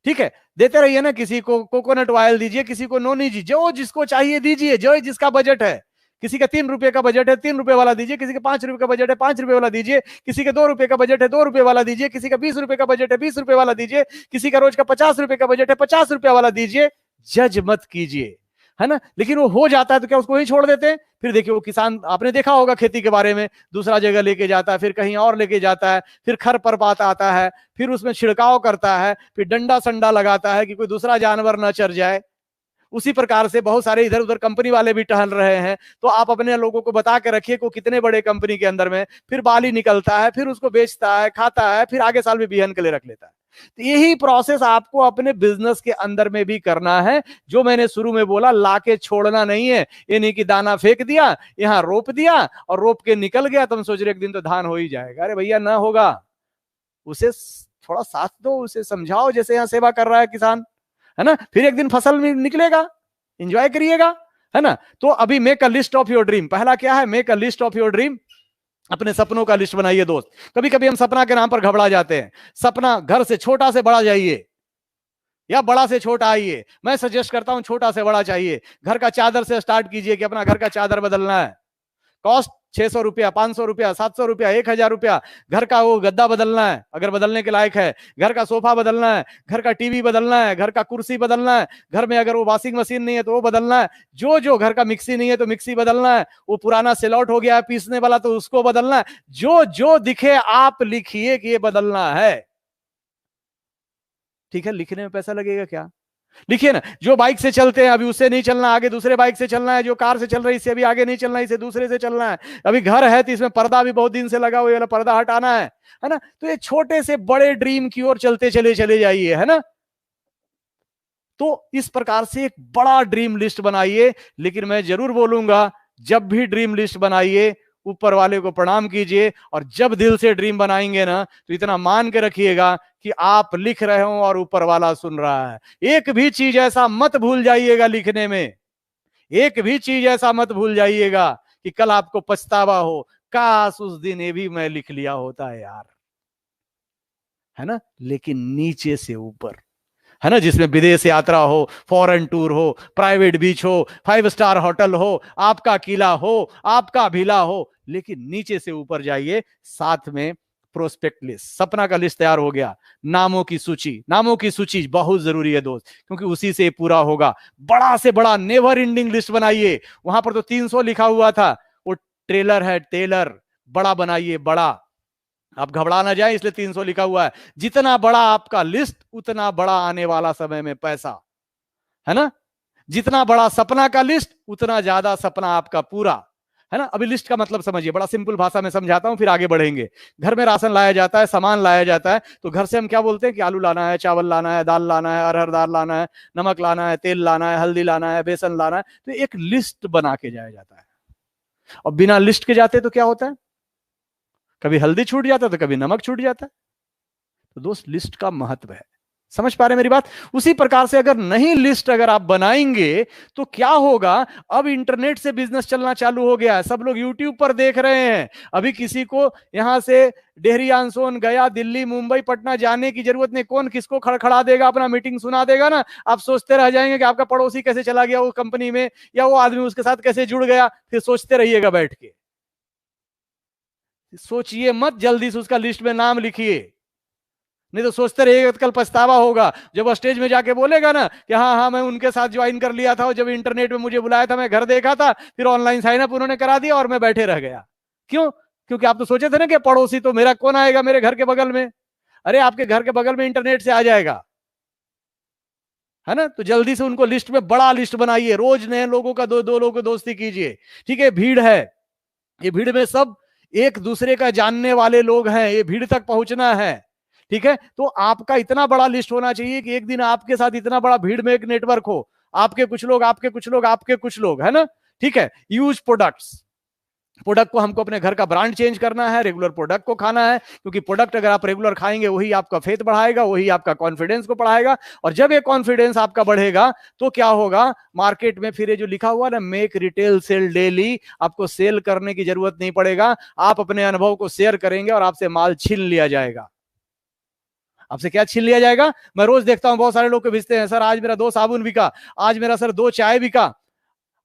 ठीक है, देते रहिए ना, किसी को कोकोनट ऑयल दीजिए, किसी को नोनी जी, जो जिसको चाहिए दीजिए, जो जिसका बजट है। किसी का 3 रुपए का बजट है, 3 रुपए वाला दीजिए, किसी का 5 रुपए का बजट है, 5 रुपए वाला दीजिए, किसी का 2 रुपए का बजट है, 2 रुपए वाला दीजिए, किसी का 20 रुपए का बजट है, 20 रुपए वाला दीजिए, किसी का रोज का 50 रुपए का बजट है, 50 रुपए वाला दीजिए। जज मत कीजिए, है ना। लेकिन वो हो जाता है तो क्या उसको ही छोड़ देते हैं? फिर देखिए वो किसान, आपने देखा होगा खेती के बारे में, दूसरा जगह लेके जाता है, फिर कहीं और लेके जाता है, फिर खर परपात आता है, फिर उसमें छिड़काव करता है, फिर डंडा संडा लगाता है कि कोई दूसरा जानवर ना चर जाए। उसी प्रकार से बहुत सारे इधर उधर कंपनी वाले भी टहल रहे हैं, तो आप अपने लोगों को बता के रखिए को कितने बड़े कंपनी के अंदर में फिर बाली निकलता है, फिर उसको बेचता है, खाता है, फिर आगे साल भी बिहन के लिए रख लेता है। तो यही प्रोसेस आपको अपने बिजनेस के अंदर में भी करना है। जो मैंने शुरू में बोला, लाके छोड़ना नहीं है, ये नहीं कि दाना फेंक दिया, यहां रोप दिया और रोप के निकल गया, तुम सोच रहे एक दिन तो धान हो ही जाएगा। अरे भैया ना होगा, उसे थोड़ा साथ दो, उसे समझाओ, जैसे यहां सेवा कर रहा है किसान, है ना, फिर एक दिन फसल में निकलेगा, एंजॉय करिएगा, है ना। तो अभी make a list of your dream, पहला क्या है, make a list of your dream, अपने सपनों का लिस्ट बनाइए दोस्त। कभी कभी हम सपना के नाम पर घबरा जाते हैं। सपना घर से छोटा से बड़ा जाइए या बड़ा से छोटा आइए, मैं सजेस्ट करता हूं छोटा से बड़ा चाहिए। घर का चादर से स्टार्ट कीजिए कि अपना घर का चादर बदलना है, कॉस्ट 600 रुपया, 500 रुपया, 700 रुपया, 1000 रुपया। घर का वो गद्दा बदलना है अगर बदलने के लायक है, घर का सोफा बदलना है, घर का टीवी बदलना है, घर का कुर्सी बदलना है, घर में अगर वो वॉशिंग मशीन नहीं है तो वो बदलना है, जो घर का मिक्सी नहीं है तो मिक्सी बदलना है, वो पुराना सेलआउट हो गया है पीसने वाला तो उसको बदलना है। जो दिखे आप लिखिए कि ये बदलना है, ठीक है। लिखने में पैसा लगेगा क्या? लिखिए ना। जो बाइक से चलते हैं अभी उससे नहीं चलना, आगे दूसरे बाइक से चलना है। जो कार से चल रही है इससे अभी आगे नहीं चलना है, इसे दूसरे से चलना है। अभी घर है तो इसमें पर्दा भी बहुत दिन से लगा हुआ है, पर्दा हटाना है ना। तो ये छोटे से बड़े ड्रीम की ओर चलते चले जाइए, है ना। तो इस प्रकार से एक बड़ा ड्रीम लिस्ट बनाइए। लेकिन मैं जरूर बोलूंगा, जब भी ड्रीम लिस्ट बनाइए ऊपर वाले को प्रणाम कीजिए, और जब दिल से ड्रीम बनाएंगे ना तो इतना मान के रखिएगा कि आप लिख रहे हो और ऊपर वाला सुन रहा है। एक भी चीज ऐसा मत भूल जाइएगा लिखने में, एक भी चीज ऐसा मत भूल जाइएगा कि कल आपको पछतावा हो, काश उस दिन ये भी मैं लिख लिया होता है यार, है ना। लेकिन नीचे से ऊपर, है ना, जिसमें विदेश यात्रा हो, फॉरेन टूर हो, प्राइवेट बीच हो, 5 स्टार होटल हो, आपका किला हो, आपका भिला हो, लेकिन नीचे से ऊपर जाइए। साथ में प्रोस्पेक्ट लिस्ट, सपना का लिस्ट तैयार हो गया। नामों की सूची, नामों की सूची बहुत जरूरी है दोस्त, क्योंकि उसी से पूरा होगा। बड़ा से बड़ा नेवर एंडिंग लिस्ट बनाइए। वहां पर तो 300 लिखा हुआ था, वो ट्रेलर है, टेलर, बड़ा बनाइए, बड़ा। आप घबरा ना जाए इसलिए 300 लिखा हुआ है। जितना बड़ा आपका लिस्ट उतना बड़ा आने वाला समय में पैसा, है ना। जितना बड़ा सपना का लिस्ट उतना ज्यादा सपना आपका पूरा, है ना। अभी लिस्ट का मतलब समझिए, बड़ा सिंपल भाषा में समझाता हूं फिर आगे बढ़ेंगे। घर में राशन लाया जाता है, सामान लाया जाता है, तो घर से हम क्या बोलते हैं कि आलू लाना है, चावल लाना है, दाल लाना है, अरहर दाल लाना है, नमक लाना है, तेल लाना है, हल्दी लाना है, बेसन लाना है। तो एक लिस्ट बना के जाया जाता है। और बिना लिस्ट के जाते तो क्या होता है, कभी हल्दी छूट जाता है तो कभी नमक छूट जाता है। तो दोस्त लिस्ट का महत्व है। समझ पा रहे हैं मेरी बात? उसी प्रकार से अगर नहीं लिस्ट अगर आप बनाएंगे तो क्या होगा, अब इंटरनेट से बिजनेस चलना चालू हो गया है, सब लोग यूट्यूब पर देख रहे हैं। अभी किसी को यहां से डेहरी आंसोन गया, दिल्ली, मुंबई, पटना जाने की जरूरत नहीं। कौन किसको खड़खड़ा देगा, अपना मीटिंग सुना देगा ना। आप सोचते रह जाएंगे कि आपका पड़ोसी कैसे चला गया वो कंपनी में, या वो आदमी उसके साथ कैसे जुड़ गया, फिर सोचते रहिएगा बैठ के। सोचिए मत, जल्दी से उसका लिस्ट में नाम लिखिए, नहीं तो सोचते रहिएगा कल पछतावा होगा। जब वो स्टेज में जाके बोलेगा ना कि हाँ हाँ मैं उनके साथ ज्वाइन कर लिया था, और जब इंटरनेट में मुझे बुलाया था मैं घर देखा था, फिर ऑनलाइन साइन अप उन्होंने करा दिया और मैं बैठे रह गया। क्यों? क्योंकि आप तो सोचे थे ना कि पड़ोसी तो मेरा कौन आएगा मेरे घर के बगल में। अरे आपके घर के बगल में इंटरनेट से आ जाएगा, है ना। तो जल्दी से उनको लिस्ट में बड़ा लिस्ट बनाइए, रोज नए लोगों का दो लोगों को दोस्ती कीजिए। ठीक है, भीड़ है, ये भीड़ में सब एक दूसरे का जानने वाले लोग हैं, ये भीड़ तक पहुंचना है। ठीक है, तो आपका इतना बड़ा लिस्ट होना चाहिए कि एक दिन आपके साथ इतना बड़ा भीड़ में एक नेटवर्क हो, आपके कुछ लोग, आपके कुछ लोग, आपके कुछ लोग, है ना। ठीक है, यूज प्रोडक्ट्स, प्रोडक्ट को हमको अपने घर का ब्रांड चेंज करना है, रेगुलर प्रोडक्ट को खाना है, क्योंकि प्रोडक्ट अगर आप रेगुलर खाएंगे वही आपका फेथ बढ़ाएगा, वही आपका कॉन्फिडेंस को बढ़ाएगा। और जब ये कॉन्फिडेंस आपका बढ़ेगा तो क्या होगा, मार्केट में फिर ये जो लिखा हुआ ना, मेक रिटेल सेल डेली, आपको सेल करने की जरूरत नहीं पड़ेगा। आप अपने अनुभव को शेयर करेंगे और आपसे माल छीन लिया जाएगा। आपसे क्या छीन लिया जाएगा? मैं रोज देखता हूं बहुत सारे लोग को भेजते हैं, सर आज मेरा 2 साबुन बिका, आज मेरा सर 2 चाय बिका,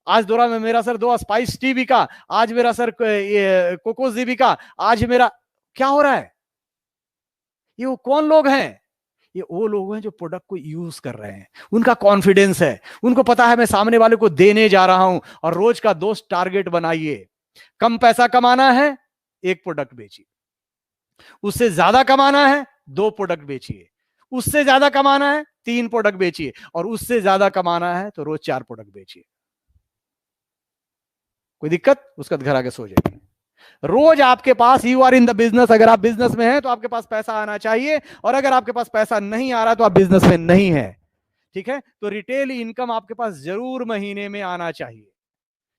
आज दौरा में मेरा सर 2 स्पाइस टी बिका, आज मेरा सर ये कोकोजी बिका, आज मेरा। क्या हो रहा है? ये वो कौन लोग हैं? ये वो लोग हैं जो प्रोडक्ट को यूज कर रहे हैं, उनका कॉन्फिडेंस है, उनको पता है मैं सामने वाले को देने जा रहा हूं। और रोज का दोस्त टारगेट बनाइए, कम पैसा कमाना है 1 प्रोडक्ट बेचिए, उससे ज्यादा कमाना है 2 प्रोडक्ट बेचिए, उससे ज्यादा कमाना है 3 प्रोडक्ट बेचिए, और उससे ज्यादा कमाना है तो रोज 4 प्रोडक्ट बेचिए। कोई दिक्कत? उसका घर आके सो जाएगी। रोज आपके पास, you are in the business, अगर आप बिजनेस में हैं तो आपके पास पैसा आना चाहिए, और अगर आपके पास पैसा नहीं आ रहा तो आप बिजनेस में नहीं है। ठीक है, तो रिटेल इनकम आपके पास जरूर महीने में आना चाहिए,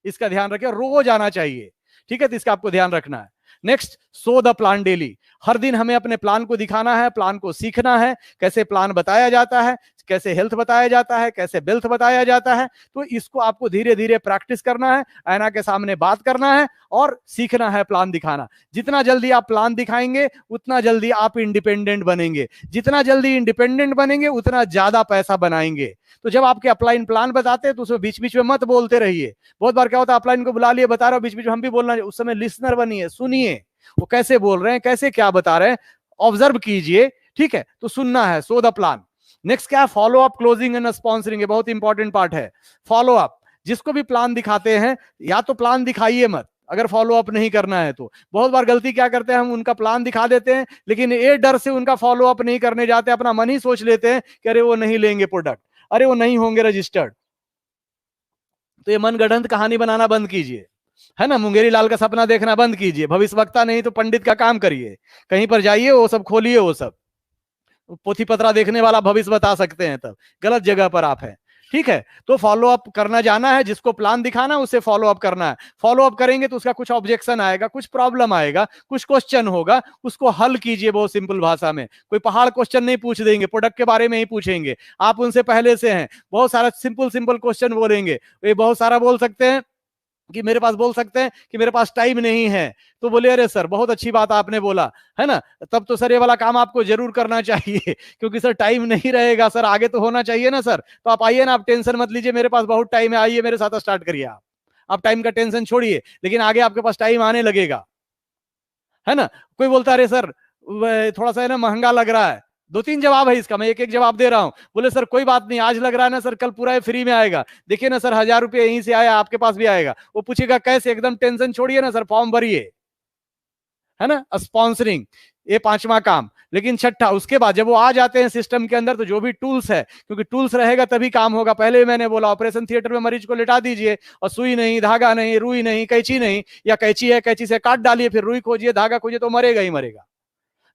इसका ध्यान रखिए, रोज आना चाहिए। ठीक है, तो इसका आपको ध्यान रखना है। Next, so the plan daily, हर दिन हमें अपने प्लान को दिखाना है, प्लान को सीखना है, कैसे प्लान बताया जाता है, कैसे हेल्थ बताया जाता है, कैसे वेल्थ बताया जाता है। तो इसको आपको धीरे धीरे प्रैक्टिस करना है, आईना के सामने बात करना है और सीखना है प्लान दिखाना। जितना जल्दी आप प्लान दिखाएंगे उतना जल्दी आप इंडिपेंडेंट बनेंगे, जितना जल्दी इंडिपेंडेंट बनेंगे उतना ज्यादा पैसा बनाएंगे। तो जब आपके अपलाइन प्लान बताते हैं तो उसमें बीच बीच में मत बोलते रहिए। बहुत बार क्या होता है, अपलाइन को बुला लिए, बता रहा हूं, बीच बीच में हम भी बोलना, उस समय लिसनर बनिए, सुनिए वो कैसे बोल रहे हैं, कैसे क्या बता रहे हैं, ऑब्जर्व कीजिए। ठीक है, तो सुनना है, सो द प्लान। नेक्स्ट क्या है, follow up, closing and sponsoring, बहुत इंपॉर्टेंट पार्ट है। फॉलो अप, जिसको भी प्लान दिखाते हैं, या तो प्लान दिखाइए मत अगर फॉलो अप नहीं करना है तो। बहुत बार गलती क्या करते हैं, हम उनका प्लान दिखा देते हैं लेकिन ये डर से उनका फॉलो अप नहीं करने जाते, अपना मन ही सोच लेते हैं कि अरे वो नहीं लेंगे प्रोडक्ट, अरे वो नहीं होंगे रजिस्टर्ड। तो ये मनगढ़ंत कहानी बनाना बंद कीजिए, है ना। मुंगेरी लाल का सपना देखना बंद कीजिए, भविष्यवक्ता नहीं तो पंडित का काम करिए, कहीं पर जाइए वो सब खोलिए, वो सब पोथी पत्रा देखने वाला भविष्य बता सकते हैं, तब गलत जगह पर आप हैं। ठीक है, तो फॉलो अप करना जाना है, जिसको प्लान दिखाना है उससे फॉलो अप करना है। फॉलो अप करेंगे तो उसका कुछ ऑब्जेक्शन आएगा, कुछ प्रॉब्लम आएगा, कुछ क्वेश्चन होगा, उसको हल कीजिए बहुत सिंपल भाषा में। कोई पहाड़ क्वेश्चन नहीं पूछ देंगे, प्रोडक्ट के बारे में ही पूछेंगे, आप उनसे पहले से हैं, बहुत सारा सिंपल सिंपल क्वेश्चन बोलेंगे। वे बहुत सारा बोल सकते हैं कि मेरे पास, बोल सकते हैं कि मेरे पास टाइम नहीं है, तो बोले अरे सर बहुत अच्छी बात आपने बोला, है ना, तब तो सर ये वाला काम आपको जरूर करना चाहिए, क्योंकि सर टाइम नहीं रहेगा, सर आगे तो होना चाहिए ना सर, तो आप आइए ना, आप टेंशन मत लीजिए, मेरे पास बहुत टाइम है, आइए मेरे साथ स्टार्ट करिए। आप टाइम का टेंशन छोड़िए, लेकिन आगे आपके पास टाइम आने लगेगा, है ना। कोई बोलता है अरे सर थोड़ा सा है ना महंगा लग रहा है, 2-3 जवाब है इसका, मैं एक एक जवाब दे रहा हूं। बोले सर कोई बात नहीं, आज लग रहा है ना सर, कल पूरा फ्री में आएगा, देखिए ना सर 1000 रुपये यहीं से आया, आपके पास भी आएगा। वो पूछेगा कैसे, एकदम टेंशन छोड़िए ना सर, फॉर्म भरिए, है ना। स्पॉन्सरिंग, ये 5वां काम। लेकिन छठा, उसके बाद जब वो आ जाते हैं सिस्टम के अंदर, तो जो भी टूल्स है, क्योंकि टूल्स रहेगा तभी काम होगा। पहले मैंने बोला ऑपरेशन थिएटर में मरीज को लेटा दीजिए, और सुई नहीं, धागा नहीं, रुई नहीं, कैंची नहीं, या कैंची है कैंची से काट डालिए, फिर रुई खोजिए, धागा खोजिए, तो मरेगा ही मरेगा,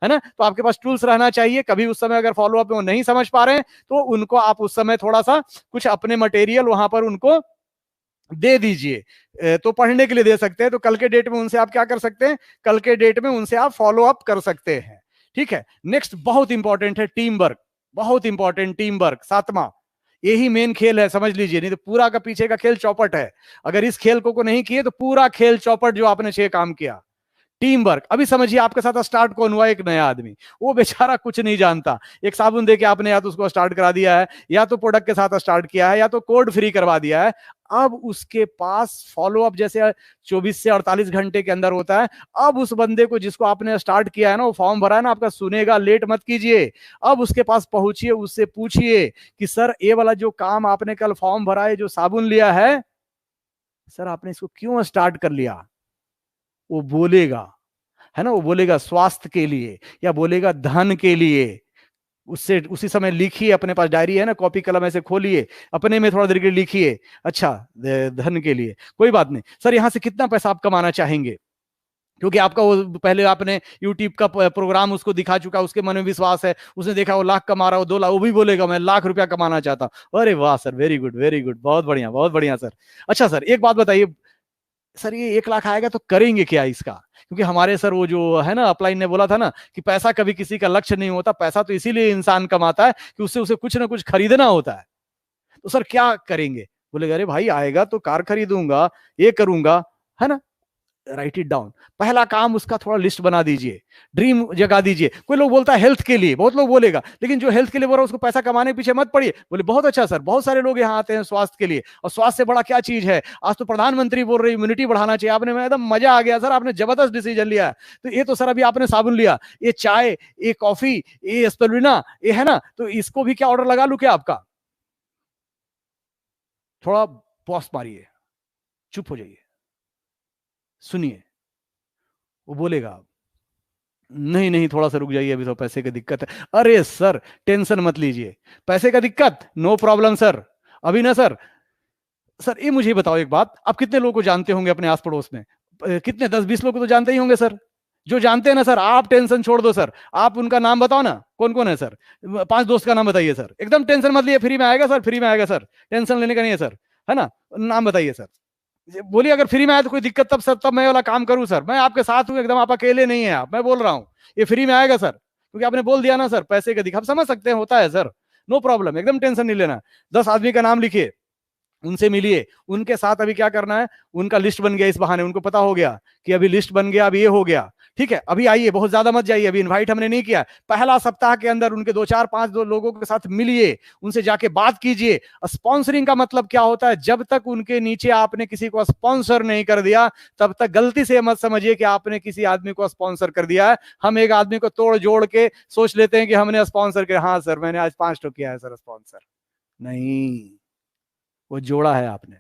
है ना। तो आपके पास टूल्स रहना चाहिए। कभी उस समय अगर फॉलो अप में वो नहीं समझ पा रहे हैं तो उनको आप उस समय थोड़ा सा कुछ अपने मटेरियल वहां पर उनको दे दीजिए, तो पढ़ने के लिए दे सकते हैं। तो कल के डेट में उनसे आप क्या कर सकते हैं, कल के डेट में उनसे आप फॉलो अप कर सकते हैं। ठीक है, नेक्स्ट बहुत इंपॉर्टेंट है टीम वर्क, बहुत इंपॉर्टेंट टीम वर्क, सातवां। यही मेन खेल है, समझ लीजिए, नहीं तो पूरा का पीछे का खेल चौपट है। अगर इस खेल को नहीं किए तो पूरा खेल चौपट जो आपने 6 काम किया। टीम वर्क, अभी समझिए आपके साथ स्टार्ट कौन हुआ, एक नया आदमी, वो बेचारा कुछ नहीं जानता, एक साबुन देके आपने या तो उसको स्टार्ट करा दिया है, या तो प्रोडक्ट के साथ स्टार्ट किया है, या तो कोड फ्री करवा दिया है। अब उसके पास फॉलो अप जैसे 24 से 48 घंटे के अंदर होता है। अब उस बंदे को जिसको आपने स्टार्ट किया है ना, वो फॉर्म भरा है ना आपका, सुनेगा, लेट मत कीजिए। अब उसके पास पहुंचिए, उससे पूछिए कि सर ये वाला जो काम आपने कल फॉर्म भरा है, जो साबुन लिया है, सर आपने इसको क्यों स्टार्ट कर लिया? वो बोलेगा, है ना, वो बोलेगा स्वास्थ्य के लिए, या बोलेगा धन के लिए। उससे उसी समय लिखिए, अपने पास डायरी है ना, कॉपी कलम ऐसे खोलिए, अपने में थोड़ा देर के लिए लिखिए, अच्छा धन के लिए, कोई बात नहीं सर, यहां से कितना पैसा आप कमाना चाहेंगे? क्योंकि आपका वो पहले आपने यूट्यूब का प्रोग्राम उसको दिखा चुका, उसके मन में विश्वास है, उसने देखा वो लाख कमा रहा हो, 2 लाख, वो भी बोलेगा मैं लाख रुपया कमाना चाहता हूं। अरे वाह sir, very good very good, बहुत बढ़िया बहुत बढ़िया सर। अच्छा सर एक बात बताइए सर, ये 1 लाख आएगा तो करेंगे क्या इसका? क्योंकि हमारे सर वो जो है ना अपलाइन ने बोला था ना कि पैसा कभी किसी का लक्ष्य नहीं होता, पैसा तो इसीलिए इंसान कमाता है कि उससे उसे कुछ ना कुछ खरीदना होता है। तो सर क्या करेंगे? बोले अरे भाई आएगा तो कार खरीदूंगा, ये करूंगा, है ना। राइट इट डाउन, पहला काम उसका थोड़ा लिस्ट बना दीजिए, ड्रीम जगा दीजिए। कोई लोग बोलता है हेल्थ के लिए, बहुत लोग बोलेगा, लेकिन जो हेल्थ के लिए बोल रहा है उसको पैसा कमाने के पीछे मत पड़िए। बोले बहुत अच्छा सर, बहुत सारे लोग यहाँ आते हैं स्वास्थ्य के लिए, और स्वास्थ्य से बड़ा क्या चीज है, आज तो प्रधानमंत्री बोल रहे इम्यूनिटी बढ़ाना चाहिए। आपने, मैं एकदम मजा आ गया सर, आपने जबरदस्त डिसीजन लिया है। तो ये तो सर अभी आपने साबुन लिया, ये चाय, ये कॉफी, ये स्पिरुलिना, ये है ना, तो इसको भी क्या ऑर्डर लगा लूं क्या आपका? थोड़ा पॉज मारिए, चुप हो जाइए, सुनिए। वो बोलेगा नहीं नहीं थोड़ा सा रुक जाइए, अभी तो पैसे की दिक्कत है। अरे सर टेंशन मत लीजिए, पैसे का दिक्कत नो प्रॉब्लम सर, अभी ना सर। सर ये मुझे बताओ एक बात, आप कितने लोगों को जानते होंगे अपने आस पड़ोस में? कितने, 10-20 लोग को तो जानते ही होंगे सर। जो जानते हैं ना सर, आप टेंशन छोड़ दो सर, आप उनका नाम बताओ ना, कौन कौन है सर? 5 दोस्त का नाम बताइए सर, एकदम टेंशन मत लिए, फ्री में आएगा सर, फ्री में आएगा सर, टेंशन लेने का नहीं है सर, है ना। नाम बताइए सर, बोलिए अगर फ्री में आया तो कोई दिक्कत तब सर, तब मैं वाला काम करूं सर, मैं आपके साथ हूं एकदम, आप अकेले नहीं है आप, मैं बोल रहा हूं ये फ्री में आएगा सर, क्योंकि आपने बोल दिया ना सर, पैसे का दिक्कत आप समझ सकते हैं, होता है सर, नो प्रॉब्लम, एकदम टेंशन नहीं लेना। 10 आदमी का नाम लिखिए, उनसे मिलिए, उनके साथ अभी क्या करना है, उनका लिस्ट बन गया, इस बहाने उनको पता हो गया कि अभी लिस्ट बन गया, अभी ये हो गया, ठीक है। अभी आइए, बहुत ज्यादा मत जाइए, अभी इनवाइट हमने नहीं किया, पहला सप्ताह के अंदर उनके 2-4-5 लोगों के साथ मिलिए, उनसे जाके बात कीजिए। स्पॉन्सरिंग का मतलब क्या होता है, जब तक उनके नीचे आपने किसी को स्पॉन्सर नहीं कर दिया, तब तक गलती से मत समझिए कि आपने किसी आदमी को स्पॉन्सर कर दिया है। हम एक आदमी को तोड़ जोड़ के सोच लेते हैं कि हमने स्पॉन्सर किया, हाँ सर मैंने आज 5 किया है सर स्पॉन्सर, नहीं, वो जोड़ा है आपने।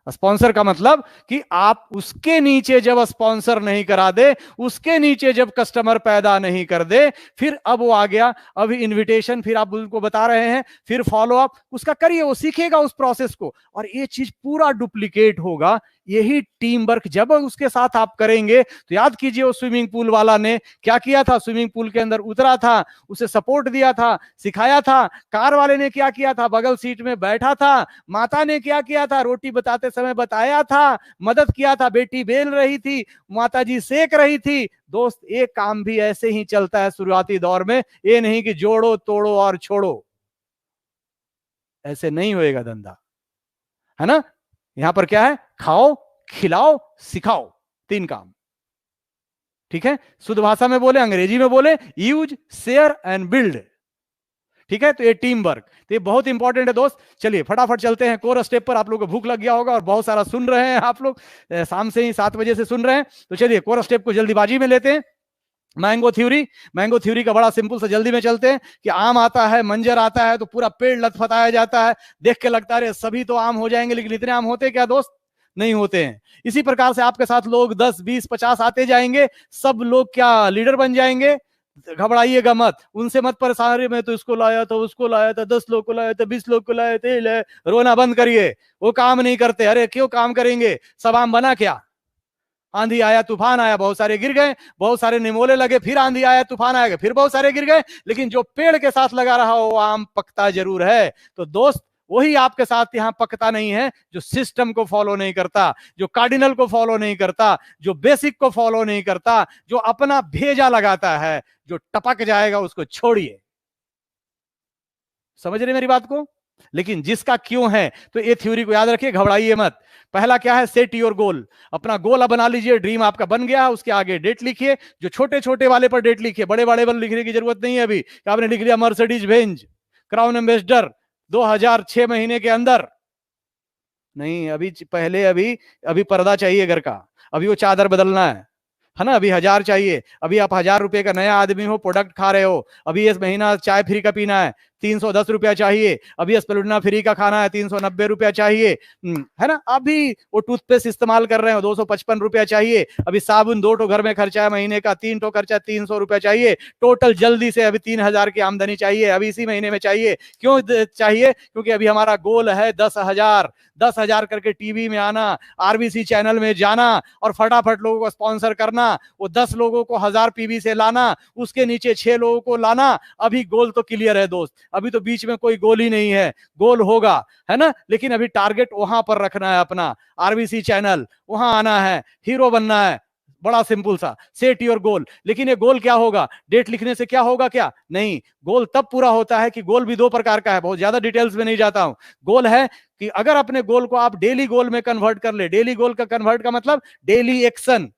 स्पॉन्सर का मतलब कि आप उसके नीचे जब स्पॉन्सर नहीं करा दे, उसके नीचे जब कस्टमर पैदा नहीं कर दे, फिर अब वो आ गया, अभी इनविटेशन, फिर आप उनको बता रहे हैं, फिर फॉलो अप उसका करिए, वो सीखेगा उस प्रोसेस को, और ये चीज पूरा डुप्लीकेट होगा। यही टीम वर्क जब उसके साथ आप करेंगे, तो याद कीजिए वो स्विमिंग पूल वाला ने क्या किया था, स्विमिंग पूल के अंदर उतरा था, उसे सपोर्ट दिया था, सिखाया था। कार वाले ने क्या किया था, बगल सीट में बैठा था। माता ने क्या किया था, रोटी बताते समय बताया था, मदद किया था, बेटी बेल रही थी, माता जी सेक रही थी। दोस्त एक काम भी ऐसे ही चलता है शुरुआती दौर में, ये नहीं कि जोड़ो तोड़ो और छोड़ो, ऐसे नहीं होएगा धंधा, है ना। यहां पर क्या है, खाओ खिलाओ सिखाओ, 3 काम, ठीक है। शुद्ध भाषा में बोले, अंग्रेजी में बोले, यूज शेयर एंड बिल्ड, ठीक है। तो ये टीम वर्क, तो ये बहुत इंपॉर्टेंट है दोस्त। चलिए फटाफट चलते हैं कोर स्टेप पर, आप लोगों को भूख लग गया होगा और बहुत सारा सुन रहे हैं आप लोग, शाम से ही 7 बजे से सुन रहे हैं, तो चलिए कोर स्टेप को जल्दीबाजी में लेते हैं। मैंगो थ्योरी, मैंगो थ्योरी का बड़ा सिंपल सा जल्दी में चलते हैं कि आम आता है, मंजर आता है तो पूरा पेड़ लथपथाया जाता है, देख के लगता है सभी तो आम हो जाएंगे, लेकिन इतने आम होते क्या दोस्त, नहीं होते हैं। इसी प्रकार से आपके साथ लोग 10, 20, 50 आते जाएंगे, सब लोग क्या लीडर बन जाएंगे? घबराइएगा मत, उनसे मत परेशान, अरे मैं तो इसको लाया था, उसको लाया था, 10 लोग को लाया था, 20 लोग को लाया था, रोना बंद करिए, वो काम नहीं करते। अरे क्यों काम करेंगे, सब आम बना क्या? आंधी आया तूफान आया, बहुत सारे गिर गए, बहुत सारे निमोले लगे, फिर आंधी आया तूफान आया, फिर बहुत सारे गिर गए, लेकिन जो पेड़ के साथ लगा रहा हो वो आम पकता जरूर है। तो दोस्त वही आपके साथ यहां पकता नहीं है, जो सिस्टम को फॉलो नहीं करता, जो कार्डिनल को फॉलो नहीं करता, जो बेसिक को फॉलो नहीं करता, जो अपना भेजा लगाता है, जो टपक जाएगा उसको छोड़िए। समझ रहे मेरी बात को? लेकिन जिसका क्यों है, तो ये थ्योरी को याद रखिए, घबराइए मत। पहला क्या है, सेट योर गोल। अपना गोल बना लीजिए, ड्रीम आपका बन गया, उसके आगे डेट लिखिए। जो छोटे छोटे वाले पर डेट लिखिए, बड़े बड़े पर लिखने की जरूरत नहीं है। अभी आपने लिख लिया मर्सिडीज बेंज क्राउन एम्बेसडर 2006 महीने के अंदर, नहीं अभी पहले अभी अभी पर्दा चाहिए घर का, अभी वो चादर बदलना है ना, अभी 1000 चाहिए। अभी आप 1000 रुपए का नया आदमी हो, प्रोडक्ट खा रहे हो, अभी इस महीना चाय फ्री का पीना है, 310 रुपया चाहिए। अभी स्प्लेंडा फ्री का खाना है, 390 रुपया चाहिए, है ना। अभी वो टूथपेस्ट इस्तेमाल कर रहे हो, 255 रुपया चाहिए। अभी साबुन 2 घर में खर्चा है महीने का, 3 खर्चा 300 रुपया चाहिए टोटल। जल्दी से अभी 3000 की आमदनी चाहिए, अभी इसी महीने में चाहिए। क्यों चाहिए? क्योंकि अभी हमारा गोल है 10,000। 10,000 करके टीवी में आना, आरबीसी चैनल में जाना और फटाफट लोगों को स्पॉन्सर करना, वो 10 लोगों को 1000 पीवी से लाना, उसके नीचे 6 लोगों को लाना। अभी गोल तो क्लियर है दोस्त, अभी तो बीच में कोई गोल ही नहीं है। गोल होगा, है ना, लेकिन अभी टारगेट वहां पर रखना है अपना, आरबीसी चैनल, वहां आना है, हीरो बनना है। बड़ा सिंपल सा, सेट योर गोल। लेकिन ये गोल क्या होगा? डेट लिखने से क्या होगा? क्या नहीं, गोल तब पूरा होता है कि गोल भी 2 प्रकार का है, बहुत ज्यादा डिटेल्स में नहीं जाता हूं। गोल है कि अगर अपने गोल को आप डेली गोल में कन्वर्ट कर ले, डेली गोल का कन्वर्ट का मतलब डेली एक्शन।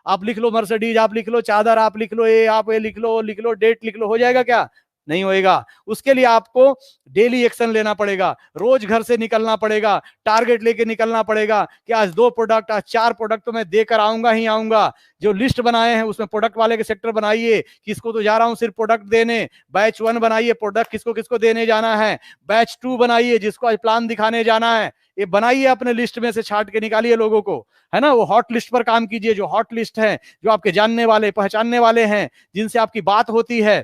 आप लिख लो मर्सिडीज, आप लिख लो चादर, आप लिख लो ये, आप ये लिख लो डेट लिख लो, हो जाएगा क्या? नहीं होएगा। उसके लिए आपको डेली एक्शन लेना पड़ेगा, रोज घर से निकलना पड़ेगा, टारगेट लेके निकलना पड़ेगा कि आज 2 प्रोडक्ट, आज 4 प्रोडक्ट तो मैं देकर आऊंगा ही आऊंगा। जो लिस्ट बनाए हैं उसमें प्रोडक्ट वाले के सेक्टर बनाइए, किसको तो जा रहा हूं सिर्फ प्रोडक्ट देने। बैच 1 बनाइए, प्रोडक्ट किसको किसको देने जाना है। बैच 2 बनाइए, जिसको आज प्लान दिखाने जाना है। ये बनाइए, अपने लिस्ट में से छाट के निकालिए लोगों को, है ना। वो हॉट लिस्ट पर काम कीजिए, जो हॉट लिस्ट है, जो आपके जानने वाले पहचानने वाले हैं, जिनसे आपकी बात होती है,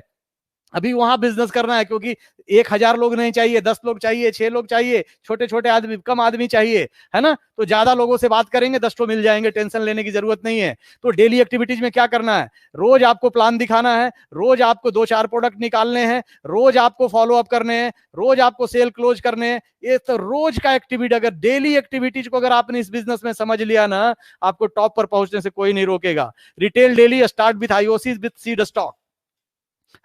अभी वहां बिजनेस करना है। क्योंकि 1000 लोग नहीं चाहिए, 10 लोग चाहिए, 6 लोग चाहिए, छोटे छोटे आदमी, कम आदमी चाहिए, है ना। तो ज्यादा लोगों से बात करेंगे, 10 तो मिल जाएंगे, टेंशन लेने की जरूरत नहीं है। तो डेली एक्टिविटीज में क्या करना है? रोज आपको प्लान दिखाना है, रोज आपको 2-4 प्रोडक्ट निकालने हैं, रोज आपको फॉलो अप करने हैं, रोज आपको सेल क्लोज करने हैं। ये तो रोज का एक्टिविटी, अगर डेली एक्टिविटीज को अगर आपने इस बिजनेस में समझ लिया ना, आपको टॉप पर पहुंचने से कोई नहीं रोकेगा। Retail daily start with IOC with seed stock,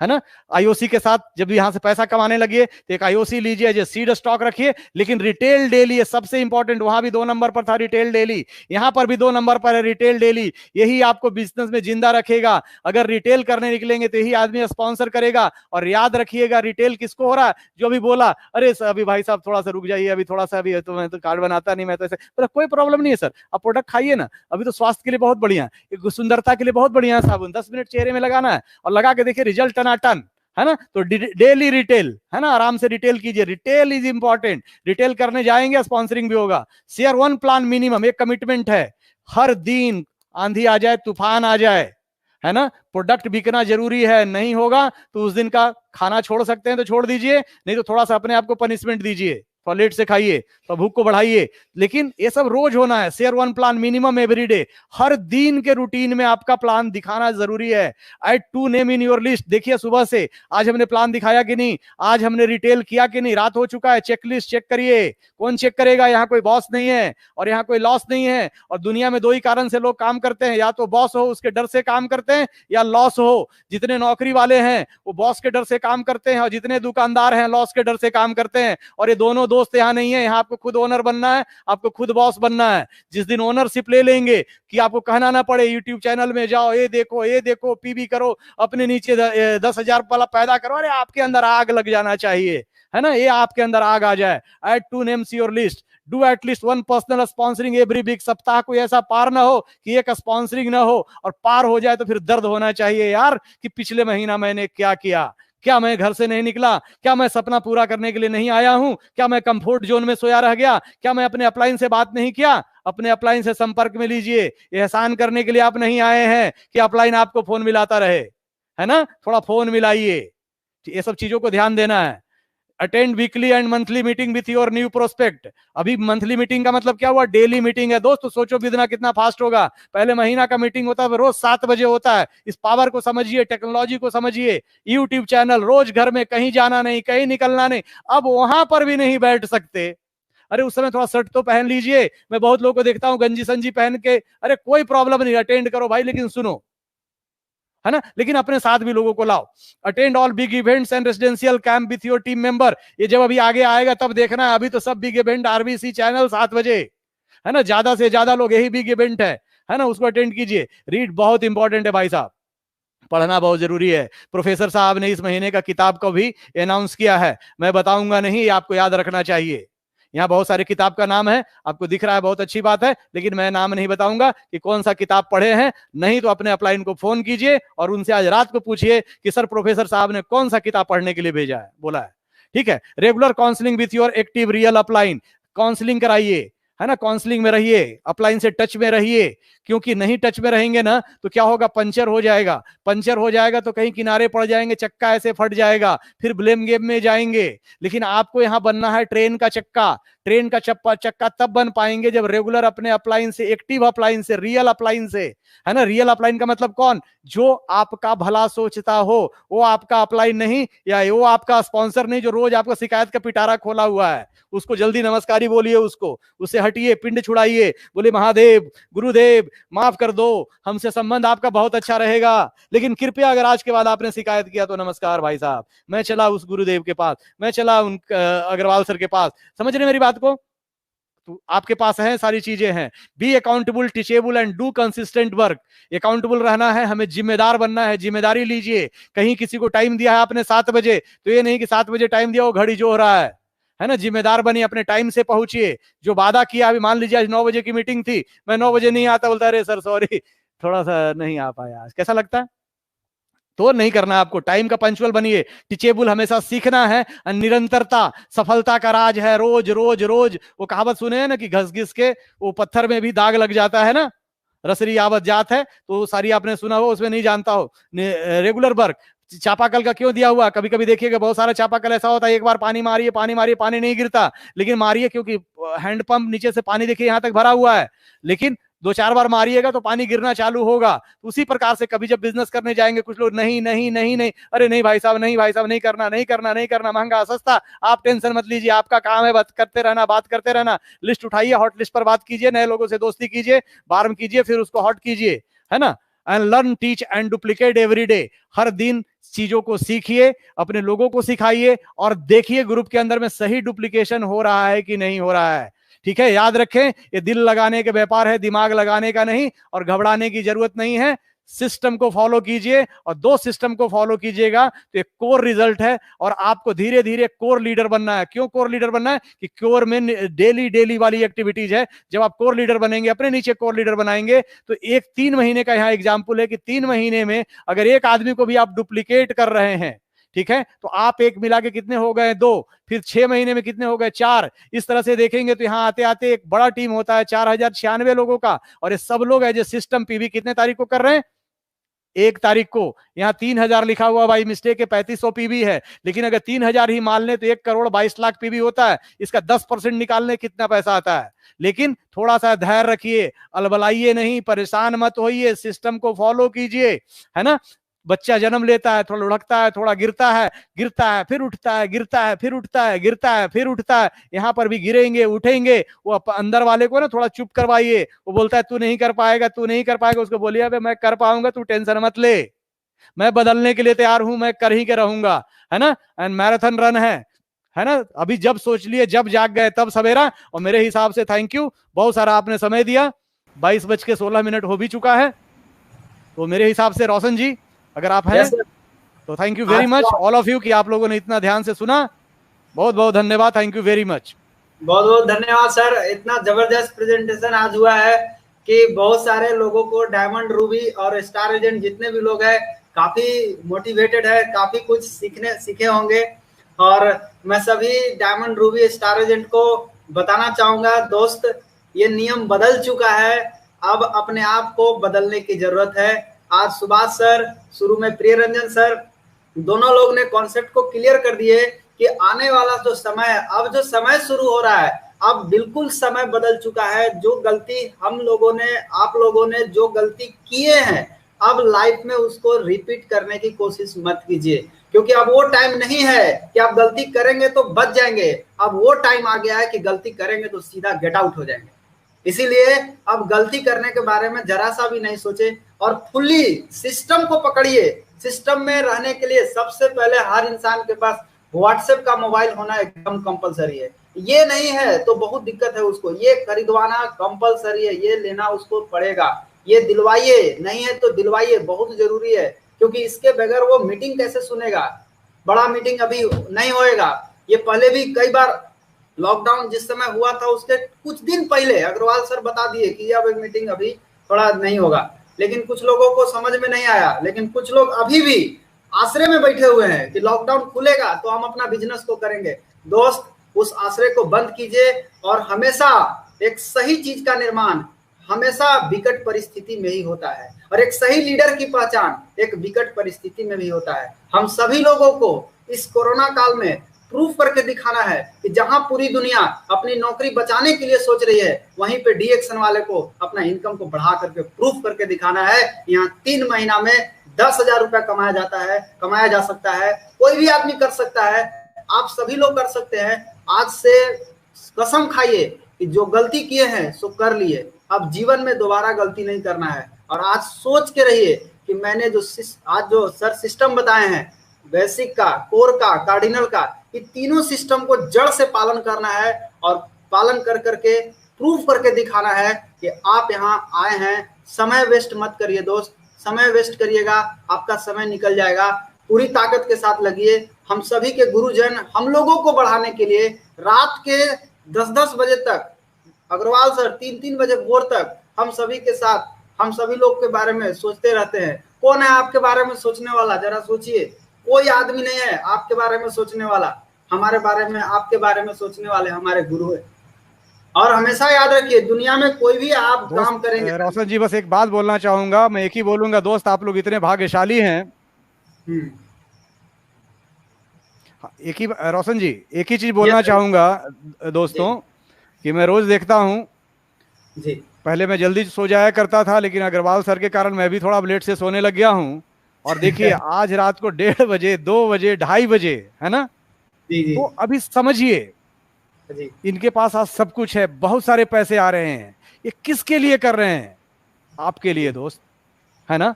है ना। आईओसी के साथ जब यहां से पैसा कमाने लगिए तो एक आईओसी लीजिए, जो सीड स्टॉक रखिए। लेकिन रिटेल डेली है सबसे इंपॉर्टेंट, वहां भी 2 नंबर पर था रिटेल डेली, यहां पर भी 2 नंबर पर है रिटेल डेली। यही आपको बिजनेस में जिंदा रखेगा। अगर रिटेल करने निकलेंगे तो यही आदमी स्पॉन्सर करेगा। और याद रखिएगा, रिटेल किसको हो रहा है? जो अभी बोला, अरे सर अभी भाई साहब थोड़ा सा रुक जाइए, अभी थोड़ा सा, अभी तो मैं तो कार्ड बनाता नहीं, मैं तो ऐसे, तो कोई प्रॉब्लम नहीं है सर, आप प्रोडक्ट खाइए ना, अभी तो स्वास्थ्य के लिए बहुत बढ़िया है, सुंदरता के लिए बहुत बढ़िया है साबुन, 10 मिनट चेहरे में लगाना है और लगा के देखिए रिजल्ट टनाटन, है ना। तो डेली रिटेल, है ना, आराम से रिटेल कीजिए, रिटेल इज इंपॉर्टेंट। रिटेल करने जाएंगे, स्पॉन्सरिंग भी होगा। शेयर 1 प्लान मिनिमम, एक कमिटमेंट है, हर दिन आंधी आ जाए, तूफान आ जाए, है ना, प्रोडक्ट बिकना जरूरी है। नहीं होगा तो उस दिन का खाना छोड़ सकते हैं तो छोड़ दीजिए, नहीं तो थोड़ा सा अपने आप को पनिशमेंट दीजिए, थोड़ा लेट से खाइए, तो भूख को बढ़ाइए। लेकिन ये सब रोज होना है। शेयर 1 प्लान मिनिमम एवरीडे, हर दिन के रूटीन में आपका प्लान दिखाना जरूरी है। Add 2 name in your list. देखिए सुबह से आज हमने प्लान दिखाया कि नहीं, आज हमने रिटेल किया कि नहीं, रात हो चुका है, चेकलिस्ट चेक करिए। कौन चेक करेगा? यहाँ कोई बॉस नहीं है और यहाँ कोई लॉस नहीं है। और दुनिया में 2 ही कारण से लोग काम करते हैं, या तो बॉस हो उसके डर से काम करते हैं, या लॉस हो। जितने नौकरी वाले हैं वो बॉस के डर से काम करते हैं, और जितने दुकानदार हैं लॉस के डर से काम करते हैं। और ये दोनों दोस्त यहाँ नहीं है, यहाँ आपको खुद ओनर बनना है, आपको खुद बॉस बनना है। जिस दिन ओनरशिप ले लेंगे कि आपको कहना ना पड़े यूट्यूब चैनल में जाओ, ये देखो पीबी करो, अपने नीचे 10,000 वाला पैदा करो, अरे आपके अंदर आग लग जाना चाहिए, है ना, ये आपके अंदर आग आ जाए। Add 2 names your list, do at least 1 personal sponsoring every week. सप्ताह को ऐसा पार ना हो कि एक स्पॉन्सरिंग ना हो, और पार हो जाए तो फिर दर्द होना चाहिए यार कि पिछले महीना मैंने क्या किया, क्या मैं घर से नहीं निकला, क्या मैं सपना पूरा करने के लिए नहीं आया हूं, क्या मैं कंफर्ट जोन में सोया रह गया, क्या मैं अपने अपलाइन से बात नहीं किया। अपने अपलाइन से संपर्क में लीजिए। एहसान करने के लिए आप नहीं आए हैं कि अपलाइन आपको फोन मिलाता रहे, है ना, थोड़ा फोन मिलाइए। ये सब चीजों को ध्यान देना है। Attend weekly and monthly meeting with your new prospect. अभी मंथली मीटिंग का मतलब क्या हुआ, डेली मीटिंग है दोस्तों। सोचो बिना कितना फास्ट होगा। पहले महीना का मीटिंग होता है, रोज 7 बजे होता है। इस पावर को समझिए, टेक्नोलॉजी को समझिए। यूट्यूब चैनल, रोज घर में, कहीं जाना नहीं, कहीं निकलना नहीं। अब वहां पर भी नहीं बैठ सकते। अरे उस समय थोड़ा शर्ट तो पहन लीजिए। मैं बहुत लोगों को देखता हूं गंजी संजी पहन के, अरे कोई प्रॉब्लम नहीं, अटेंड करो भाई, लेकिन सुनो, है ना, लेकिन अपने साथ भी लोगों को लाओ। Attend all big events and residential camp with your team member. ये जब अभी आगे आएगा तब देखना है। अभी तो सब बिग इवेंट आरबीसी चैनल 7 बजे, है ना, ज्यादा से ज्यादा लोग, यही बिग इवेंट है ना, उसको अटेंड कीजिए। रीड बहुत इंपॉर्टेंट है भाई साहब, पढ़ना बहुत जरूरी है। प्रोफेसर साहब ने इस महीने का किताब को भी अनाउंस किया है, मैं बताऊंगा नहीं, आपको याद रखना चाहिए। यहाँ बहुत सारे किताब का नाम है, आपको दिख रहा है, बहुत अच्छी बात है, लेकिन मैं नाम नहीं बताऊंगा कि कौन सा किताब पढ़े हैं। नहीं तो अपने अपलाइन को फोन कीजिए और उनसे आज रात को पूछिए कि सर प्रोफेसर साहब ने कौन सा किताब पढ़ने के लिए भेजा है, बोला है। ठीक है। Regular counselling with your active real upline, counselling कराइए, है ना, काउंसलिंग में रहिए, अपलाइन से टच में रहिए। क्योंकि नहीं टच में रहेंगे ना तो क्या होगा, पंचर हो जाएगा। पंचर हो जाएगा तो कहीं किनारे पड़ जाएंगे, चक्का ऐसे फट जाएगा, फिर ब्लेम गेम में जाएंगे। लेकिन आपको यहां बनना है ट्रेन का चक्का। ट्रेन का चक्का तब बन पाएंगे जब रेगुलर अपने अपलाइन से, एक्टिव अपलाइन से, रियल अपलाइन से, है ना। रियल अपलाइन का मतलब कौन, जो आपका भला सोचता हो, वो आपका अपलाइन नहीं, या वो आपका स्पॉन्सर नहीं जो रोज आपको शिकायत का पिटारा खोला हुआ है। उसको जल्दी नमस्कारी बोलिए, उसको, उससे हटिए, पिंड छुड़ाइए, बोले महादेव, गुरुदेव माफ कर दो, हमसे संबंध आपका बहुत अच्छा रहेगा, लेकिन कृपया अगर आज के बाद आपने शिकायत किया तो नमस्कार भाई साहब, मैं चला उस गुरुदेव के पास, मैं चला उन अग्रवाल सर के पास। समझ रहे मेरी बात को? तो आपके पास है, सारी चीजें हैं। Be accountable, teachable and do consistent work. Accountable रहना है, हमें जिम्मेदार बनना है, जिम्मेदारी लीजिए। कहीं किसी को टाइम दिया है आपने 7 बजे, तो ये नहीं कि 7 बजे टाइम दिया वो घड़ी जो रहा है ना। जिम्मेदार बनिए, अपने टाइम से पहुंचिए। जो वादा किया, अभी मान लीजिए आज 9 बजे की मीटिंग थी, मैं 9 बजे नहीं आता, बोलता अरे सर सॉरी, थोड़ा सा नहीं आ पाया आज, कैसा लगता है? तो नहीं करना है आपको, टाइम का पंचुअल बनिए। टीचेबल, हमेशा सीखना है। निरंतरता सफलता का राज है। रोज रोज रोज, वो कहावत सुने हैं ना कि घस घिस के वो पत्थर में भी दाग लग जाता है ना, रसरी आवत जात है, तो सारी आपने सुना हो, उसमें नहीं जानता हो। रेगुलर वर्क, चापाकल का क्यों दिया हुआ, कभी कभी देखिएगा बहुत सारा चापाकल ऐसा होता है, एक बार पानी मारिए, पानी मारिए, पानी नहीं गिरता, लेकिन मारिए क्योंकि हैंडपंप नीचे से पानी देखिए यहां तक भरा हुआ है, लेकिन 2-4 बार मारिएगा तो पानी गिरना चालू होगा। उसी प्रकार से कभी जब बिजनेस करने जाएंगे, कुछ लोग नहीं नहीं नहीं नहीं, अरे नहीं भाई साहब, नहीं भाई साहब, नहीं करना, नहीं करना, नहीं करना, महंगा सस्ता, आप टेंशन मत लीजिए, आपका काम है बात करते रहना, बात करते रहना। लिस्ट उठाइए, हॉट लिस्ट पर बात कीजिए, नए लोगों से दोस्ती कीजिए, बार्म कीजिए, फिर उसको हॉट कीजिए, है ना। And learn, teach and duplicate every day. हर दिन चीजों को सीखिए, अपने लोगों को सिखाइए और देखिए ग्रुप के अंदर में सही डुप्लीकेशन हो रहा है कि नहीं हो रहा है। ठीक है, याद रखें, ये दिल लगाने के व्यापार है, दिमाग लगाने का नहीं, और घबराने की जरूरत नहीं है। सिस्टम को फॉलो कीजिए, और 2 सिस्टम को फॉलो कीजिएगा तो एक कोर रिजल्ट है, और आपको धीरे धीरे कोर लीडर बनना है। क्यों कोर लीडर बनना है? कि कोर में डेली डेली वाली एक्टिविटीज है। जब आप कोर लीडर बनेंगे, अपने नीचे कोर लीडर बनाएंगे, तो एक 3 महीने का यहाँ एग्जाम्पल है कि 3 महीने में अगर एक आदमी को भी आप डुप्लीकेट कर रहे हैं, ठीक है, तो आप एक मिला के कितने हो गए? 2, फिर 6 महीने में कितने हो गए? 4। इस तरह से देखेंगे तो यहाँ आते आते एक बड़ा टीम होता है 4096 लोगों का, और ये सब लोग एज ए सिस्टम पीवी कितने तारीख को कर रहे हैं? 1 तारीख को। यहाँ 3000 लिखा हुआ भाई मिस्टेक है, 3500 पीवी है, लेकिन अगर 3000 ही मान ले तो 1,22,00,000 पीवी होता है। इसका 10% निकालने कितना पैसा आता है? लेकिन थोड़ा सा धैर्य रखिए, अलबलाइए नहीं, परेशान मत होइए, सिस्टम को फॉलो कीजिए, है ना। बच्चा जन्म लेता है, थोड़ा लुढ़कता है, थोड़ा गिरता है, फिर उठता है, गिरता है, फिर उठता है, गिरता है, फिर उठता है। यहाँ पर भी गिरेंगे, उठेंगे। वो अंदर वाले को ना थोड़ा चुप करवाइए। वो बोलता है तू नहीं कर पाएगा, तू नहीं कर पाएगा, उसको बोलिए अबे मैं कर पाऊंगा, तू टेंशन मत ले, मैं बदलने के लिए तैयार हूं, मैं कर ही के रहूंगा, है ना। एंड मैराथन रन है ना। अभी जब सोच लिए, जब जाग गए तब सवेरा। और मेरे हिसाब से थैंक यू, बहुत सारा आपने समय दिया। 22:16 हो भी चुका है, तो मेरे हिसाब से रोशन जी अगर आप हैं तो thank you very much all of you कि आप लोगों ने इतना ध्यान से सुना। बहुत बहुत धन्यवाद, थैंक यू वेरी मच। बहुत बहुत धन्यवाद सर, इतना जबरदस्त प्रेजेंटेशन आज हुआ है कि बहुत सारे लोगों को डायमंड रूबी और स्टार एजेंट जितने भी लोग हैं काफी मोटिवेटेड है, काफी कुछ सीखे होंगे। और मैं सभी डायमंड रूबी स्टार एजेंट को बताना चाहूंगा, दोस्त ये नियम बदल चुका है, अब अपने आप को बदलने की जरूरत है। आज सुभाष सर, शुरू में प्रिय रंजन सर, दोनों लोग ने कॉन्सेप्ट को क्लियर कर दिए कि आने वाला जो समय है, अब जो समय शुरू हो रहा है, अब बिल्कुल समय बदल चुका है। जो गलती हम लोगों ने, आप लोगों ने जो गलती किए हैं, अब लाइफ में उसको रिपीट करने की कोशिश मत कीजिए, क्योंकि अब वो टाइम नहीं है कि आप गलती करेंगे तो बच जाएंगे। अब वो टाइम आ गया है कि गलती करेंगे तो सीधा गेट आउट हो जाएंगे। इसीलिए अब गलती करने के बारे में जरा सा भी नहीं सोचे और फुल्ली सिस्टम को पकड़िए। सिस्टम में रहने के लिए सबसे पहले हर इंसान के पास व्हाट्सएप का मोबाइल होना एकदम कंपलसरी है। ये नहीं है तो बहुत दिक्कत है उसको, ये खरीदवाना कंपलसरी है, ये लेना उसको पड़ेगा। ये दिलवाइए, नहीं है तो दिलवाइए, बहुत जरूरी है, क्योंकि इसके बगैर वो मीटिंग कैसे सुनेगा। बड़ा मीटिंग अभी नहीं होएगा। ये पहले भी कई बार लॉकडाउन जिस समय हुआ था उसके कुछ दिन पहले अग्रवाल सर बता दिए कि अब एक मीटिंग अभी थोड़ा नहीं होगा, लेकिन कुछ लोगों को समझ में नहीं आया। लेकिन कुछ लोग अभी भी आश्रय में बैठे हुए हैं कि लॉकडाउन खुलेगा तो हम अपना बिजनेस को करेंगे। दोस्त, उस आश्रय को बंद कीजिए और हमेशा एक सही चीज का निर्माण हमेशा विकट परिस्थिति में ही होता है, और एक सही लीडर की पहचान एक विकट परिस्थिति में भी होता है। हम सभी लोगों को इस कोरोना काल में प्रूफ करके दिखाना है कि जहां पूरी दुनिया अपनी नौकरी बचाने के लिए सोच रही है, वहीं पे डी एक्शन वाले को अपना इनकम को बढ़ा करके प्रूफ करके दिखाना है। यहाँ 3 महीना में 10,000 रुपया कमाया जा सकता है। कोई भी आदमी कर सकता है, आप सभी लोग कर सकते हैं। आज से कसम खाइए कि जो गलती किए हैं सो कर लिए, अब जीवन में दोबारा गलती नहीं करना है। और आज सोच के रहिए कि मैंने जो आज जो सर सिस्टम बताए हैं, बेसिक का, कोर का, कार्डिनल का, ये तीनों सिस्टम को जड़ से पालन करना है और पालन कर करके प्रूफ करके दिखाना है कि आप यहाँ आए हैं। समय वेस्ट मत करिए दोस्त, समय वेस्ट करिएगा आपका समय निकल जाएगा। पूरी ताकत के साथ लगिए। हम सभी के गुरुजन हम लोगों को बढ़ाने के लिए रात के 10-10 बजे तक, अग्रवाल सर 3-3 बजे भोर तक हम सभी के साथ, हम सभी लोग के बारे में सोचते रहते हैं। कौन है आपके बारे में सोचने वाला, जरा सोचिए। कोई आदमी नहीं है आपके बारे में सोचने वाला। हमारे बारे में, आपके बारे में सोचने वाले हमारे गुरु है। और हमेशा याद रखिए, दुनिया में कोई भी आप काम करेंगे। रोशन जी, बस एक बात बोलना चाहूंगा, मैं एक ही बोलूंगा दोस्त, आप लोग इतने भाग्यशाली हैं। एक ही, रोशन जी एक ही चीज बोलना चाहूंगा दोस्तों कि मैं रोज देखता हूं जी, पहले मैं जल्दी सो जाया करता था, लेकिन अग्रवाल सर के कारण मैं भी थोड़ा लेट से सोने लग गया हूं। और देखिए आज रात को 1:30 बजे, 2 बजे, 2:30 बजे, है ना जी। तो अभी समझिए इनके पास आज सब कुछ है, बहुत सारे पैसे आ रहे हैं। ये किसके लिए कर रहे हैं? आपके लिए दोस्त, है ना।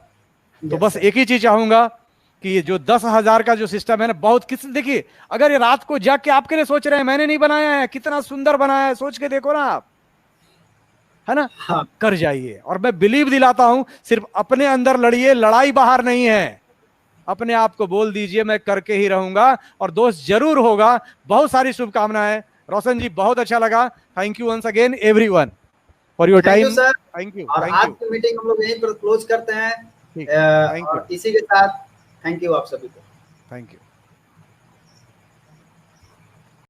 तो बस एक ही चीज चाहूंगा कि ये जो 10,000 का जो सिस्टम है ना, बहुत देखिए, अगर ये रात को जाग के आपके लिए सोच रहे हैं, मैंने नहीं बनाया है, कितना सुंदर बनाया है, सोच के देखो ना आप, है ना। हाँ। कर जाइए। और मैं बिलीव दिलाता हूं, सिर्फ अपने अंदर लड़िए, लड़ाई बाहर नहीं है। अपने आप को बोल दीजिए मैं करके ही रहूंगा, और दोस्त जरूर होगा। बहुत सारी शुभकामनाएं रोशन जी, बहुत अच्छा लगा। Thank you once again everyone for your time. Thank you. और आज की मीटिंग हम लोग यहीं पर क्लोज करते हैं। इसी के साथ थैंक यू आप सभी को। Thank you.